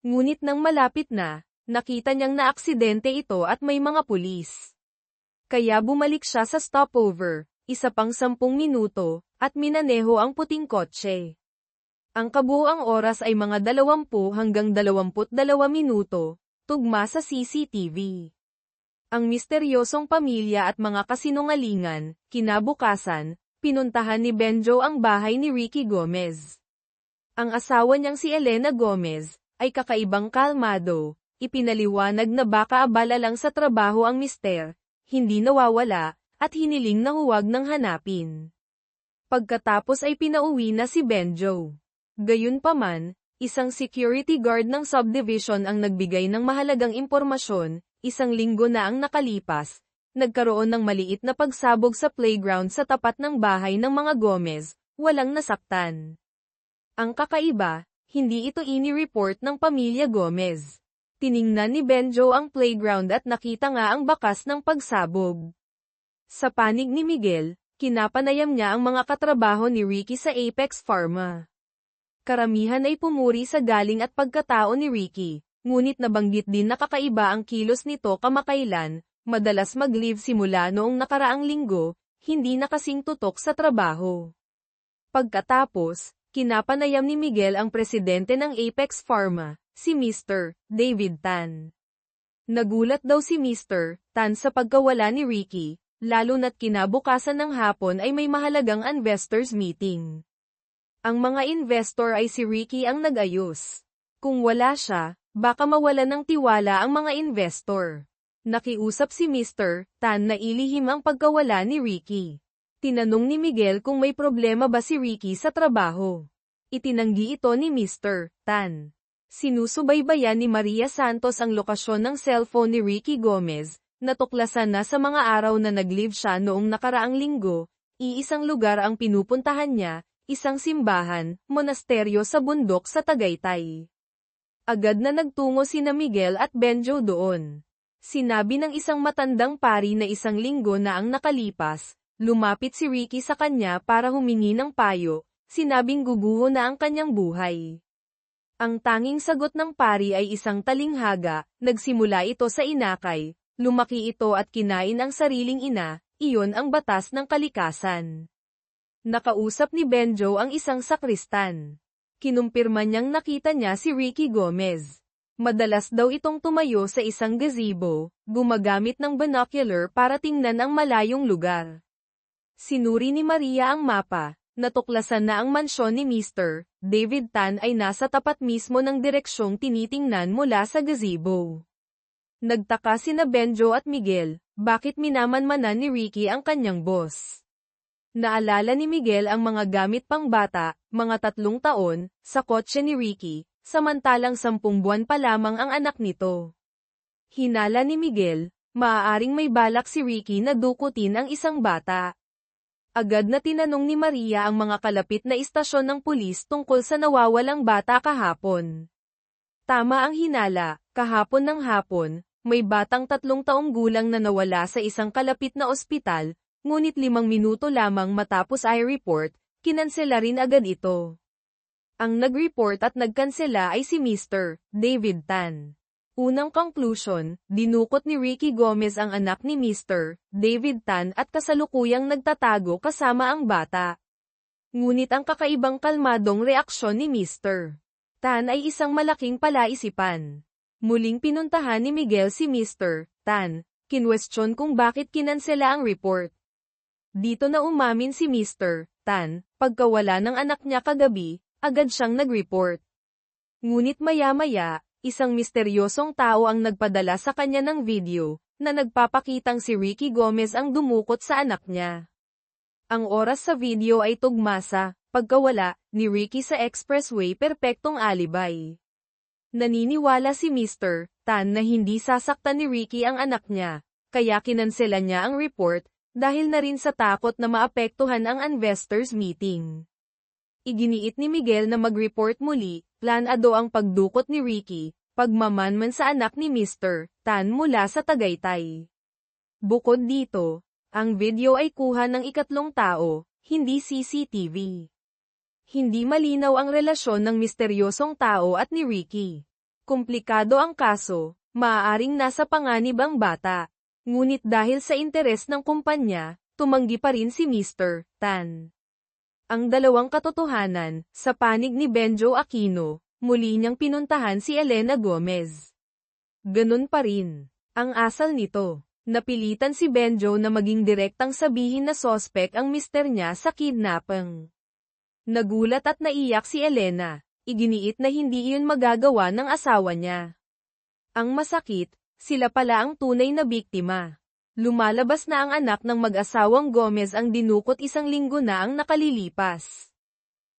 Ngunit nang malapit na, nakita niyang naaksidente ito at may mga pulis. Kaya bumalik siya sa stopover, isa pang 10 minuto, at minaneho ang puting kotse. Ang kabuuang oras ay mga 20 hanggang 22 minuto, tugma sa CCTV. Ang misteryosong pamilya at mga kasinungalingan, kinabukasan, pinuntahan ni Benjo ang bahay ni Ricky Gomez. Ang asawa niyang si Elena Gomez, ay kakaibang kalmado, ipinaliwanag na baka abala lang sa trabaho ang mister, hindi nawawala, at hiniling na huwag nang hanapin. Pagkatapos ay pinauwi na si Benjo. Gayunpaman, isang security guard ng subdivision ang nagbigay ng mahalagang impormasyon, 1 linggo na ang nakalipas, nagkaroon ng maliit na pagsabog sa playground sa tapat ng bahay ng mga Gomez, walang nasaktan. Ang kakaiba, hindi ito ini-report ng pamilya Gomez. Tiningnan ni Benjo ang playground at nakita nga ang bakas ng pagsabog. Sa panig ni Miguel, kinapanayam niya ang mga katrabaho ni Ricky sa Apex Pharma. Karamihan ay pumuri sa galing at pagkatao ni Ricky, ngunit nabanggit din na kakaiba ang kilos nito kamakailan, madalas mag-leave simula noong nakaraang linggo, hindi na kasing tutok sa trabaho. Pagkatapos, kinapanayam ni Miguel ang presidente ng Apex Pharma, si Mr. David Tan. Nagulat daw si Mr. Tan sa pagkawala ni Ricky, lalo na't kinabukasan ng hapon ay may mahalagang investors meeting. Ang mga investor ay si Ricky ang nag-ayos. Kung wala siya, baka mawala ng tiwala ang mga investor. Nakiusap si Mr. Tan na ilihim ang pagkawala ni Ricky. Tinanong ni Miguel kung may problema ba si Ricky sa trabaho. Itinanggi ito ni Mr. Tan. Sinusubaybayan ni Maria Santos ang lokasyon ng cellphone ni Ricky Gomez, natuklasan na sa mga araw na nag-leave siya noong nakaraang linggo, iisang lugar ang pinupuntahan niya, isang simbahan, monasteryo sa bundok sa Tagaytay. Agad na nagtungo sina Miguel at Benjo doon. Sinabi ng isang matandang pari na 1 linggo na ang nakalipas, lumapit si Ricky sa kanya para humingi ng payo, sinabing guguho na ang kanyang buhay. Ang tanging sagot ng pari ay isang talinghaga, nagsimula ito sa inakay, lumaki ito at kinain ang sariling ina, iyon ang batas ng kalikasan. Nakausap ni Benjo ang isang sakristan. Kinumpirma niyang nakita niya si Ricky Gomez. Madalas daw itong tumayo sa isang gazebo, gumagamit ng binocular para tingnan ang malayong lugar. Sinuri ni Maria ang mapa, natuklasan na ang mansyon ni Mr. David Tan ay nasa tapat mismo ng direksyong tinitingnan mula sa gazebo. Nagtaka sina Benjo at Miguel, bakit minamanmanan ni Ricky ang kanyang boss. Naalala ni Miguel ang mga gamit pang bata, mga 3 taon, sa kotse ni Ricky, samantalang 10 buwan pa lamang ang anak nito. Hinala ni Miguel, maaaring may balak si Ricky na dukutin ang isang bata. Agad na tinanong ni Maria ang mga kalapit na istasyon ng pulis tungkol sa nawawalang bata kahapon. Tama ang hinala, kahapon ng hapon, may batang 3 taong gulang na nawala sa isang kalapit na ospital, ngunit 5 minuto lamang matapos i-report, kinansela rin agad ito. Ang nag-report at nagkansela ay si Mr. David Tan. Unang conclusion, dinukot ni Ricky Gomez ang anak ni Mr. David Tan at kasalukuyang nagtatago kasama ang bata. Ngunit ang kakaibang kalmadong reaksyon ni Mr. Tan ay isang malaking palaisipan. Muling pinuntahan ni Miguel si Mr. Tan, kinwestiyon kung bakit kinansela ang report. Dito na umamin si Mr. Tan, pagkawala ng anak niya kagabi, agad siyang nag-report. Ngunit maya-maya, isang misteryosong tao ang nagpadala sa kanya ng video, na nagpapakitang si Ricky Gomez ang dumukot sa anak niya. Ang oras sa video ay tugma sa pagkawala ni Ricky sa expressway, perpektong alibay. Naniniwala si Mr. Tan na hindi sasaktan ni Ricky ang anak niya, kaya kinansela niya ang report, dahil na rin sa takot na maapektuhan ang investors meeting. Iginiit ni Miguel na mag-report muli, planado ang pagdukot ni Ricky, pagmamanman sa anak ni Mr. Tan mula sa Tagaytay. Bukod dito, ang video ay kuha ng ikatlong tao, hindi CCTV. Hindi malinaw ang relasyon ng misteryosong tao at ni Ricky. Komplikado ang kaso, maaaring nasa panganib ang bata. Ngunit dahil sa interes ng kumpanya, tumanggi pa rin si Mr. Tan. Ang dalawang katotohanan, sa panig ni Benjo Aquino, muli niyang pinuntahan si Elena Gomez. Ganun pa rin ang asal nito. Napilitan si Benjo na maging direktang sabihin na sospek ang mister niya sa kidnapping. Nagulat at naiyak si Elena. Iginiit na hindi iyon magagawa ng asawa niya. Ang masakit, sila pala ang tunay na biktima. Lumalabas na ang anak ng mag-asawang Gomez ang dinukot 1 linggo na ang nakalilipas.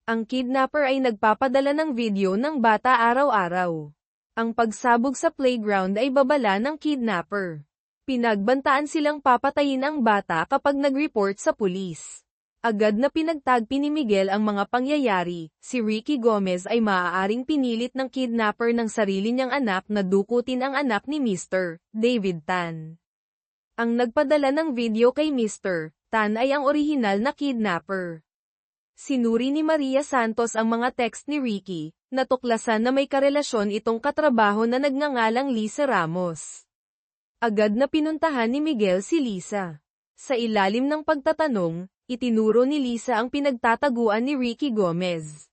Ang kidnapper ay nagpapadala ng video ng bata araw-araw. Ang pagsabog sa playground ay babala ng kidnapper. Pinagbantaan silang papatayin ang bata kapag nag-report sa pulis. Agad na pinagtagpi ni Miguel ang mga pangyayari. Si Ricky Gomez ay maaaring pinilit ng kidnapper ng sarili niyang anak na dukutin ang anak ni Mr. David Tan. Ang nagpadala ng video kay Mr. Tan ay ang orihinal na kidnapper. Sinuri ni Maria Santos ang mga text ni Ricky, natuklasan na may karelasyon itong katrabaho na nagngangalang Lisa Ramos. Agad na pinuntahan ni Miguel si Lisa. Sa ilalim ng pagtatanong, itinuro ni Lisa ang pinagtataguan ni Ricky Gomez.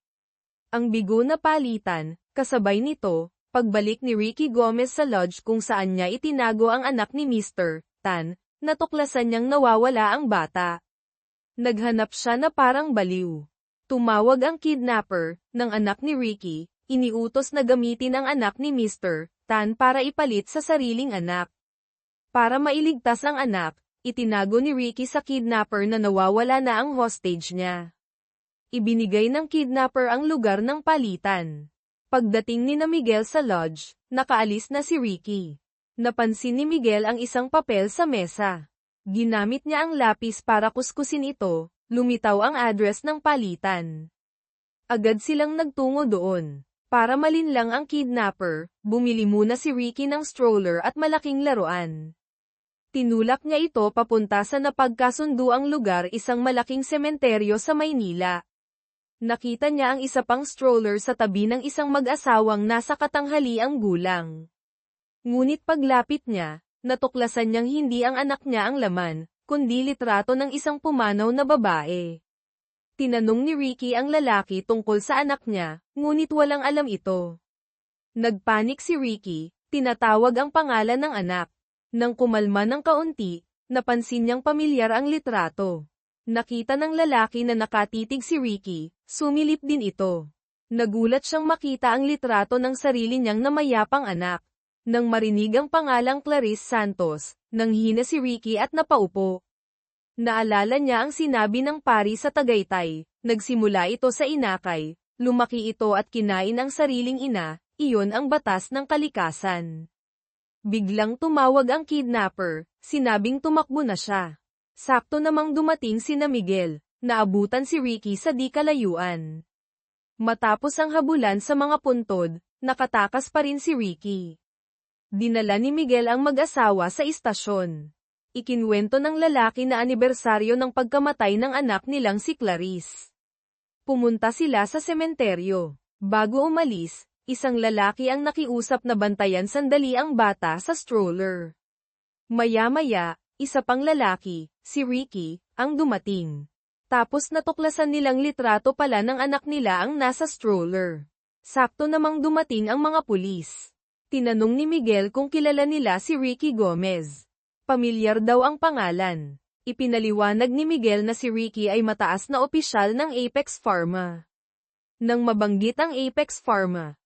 Ang bigo na palitan, kasabay nito, pagbalik ni Ricky Gomez sa lodge kung saan niya itinago ang anak ni Mr. Tan, natuklasan niyang nawawala ang bata. Naghanap siya na parang baliw. Tumawag ang kidnapper ng anak ni Ricky, iniutos na gamitin ang anak ni Mr. Tan para ipalit sa sariling anak. Para mailigtas ang anak, itinago ni Ricky sa kidnapper na nawawala na ang hostage niya. Ibinigay ng kidnapper ang lugar ng palitan. Pagdating ni Miguel sa lodge, nakaalis na si Ricky. Napansin ni Miguel ang isang papel sa mesa. Ginamit niya ang lapis para kuskusin ito, lumitaw ang address ng palitan. Agad silang nagtungo doon. Para malinlang ang kidnapper, bumili muna si Ricky ng stroller at malaking laruan. Tinulak niya ito papunta sa napagkasunduang lugar, isang malaking sementeryo sa Maynila. Nakita niya ang isa pang stroller sa tabi ng isang mag-asawang nasa katanghaliang gulang. Ngunit paglapit niya, natuklasan niyang hindi ang anak niya ang laman, kundi litrato ng isang pumanaw na babae. Tinanong ni Ricky ang lalaki tungkol sa anak niya, ngunit walang alam ito. Nagpanik si Ricky, tinatawag ang pangalan ng anak. Nang kumalma ng kaunti, napansin niyang pamilyar ang litrato. Nakita ng lalaki na nakatitig si Ricky, sumilip din ito. Nagulat siyang makita ang litrato ng sarili niyang namayapang anak. Nang marinig ang pangalang Clarice Santos, nanghina si Ricky at napaupo. Naalala niya ang sinabi ng pari sa Tagaytay, nagsimula ito sa inakay, lumaki ito at kinain ang sariling ina, iyon ang batas ng kalikasan. Biglang tumawag ang kidnapper, sinabing tumakbo na siya. Sakto namang dumating sina Miguel, naabutan si Ricky sa di kalayuan. Matapos ang habulan sa mga puntod, nakatakas pa rin si Ricky. Dinala ni Miguel ang mag-asawa sa istasyon. Ikinwento ng lalaki na anibersaryo ng pagkamatay ng anak nilang si Clarice. Pumunta sila sa sementeryo. Bago umalis, isang lalaki ang nakiusap na bantayan sandali ang bata sa stroller. Maya-maya, isa pang lalaki, si Ricky, ang dumating. Tapos natuklasan nilang litrato pala ng anak nila ang nasa stroller. Sakto namang dumating ang mga pulis. Tinanong ni Miguel kung kilala nila si Ricky Gomez. Pamilyar daw ang pangalan. Ipinaliwanag ni Miguel na si Ricky ay mataas na opisyal ng Apex Pharma. Nang mabanggit ang Apex Pharma,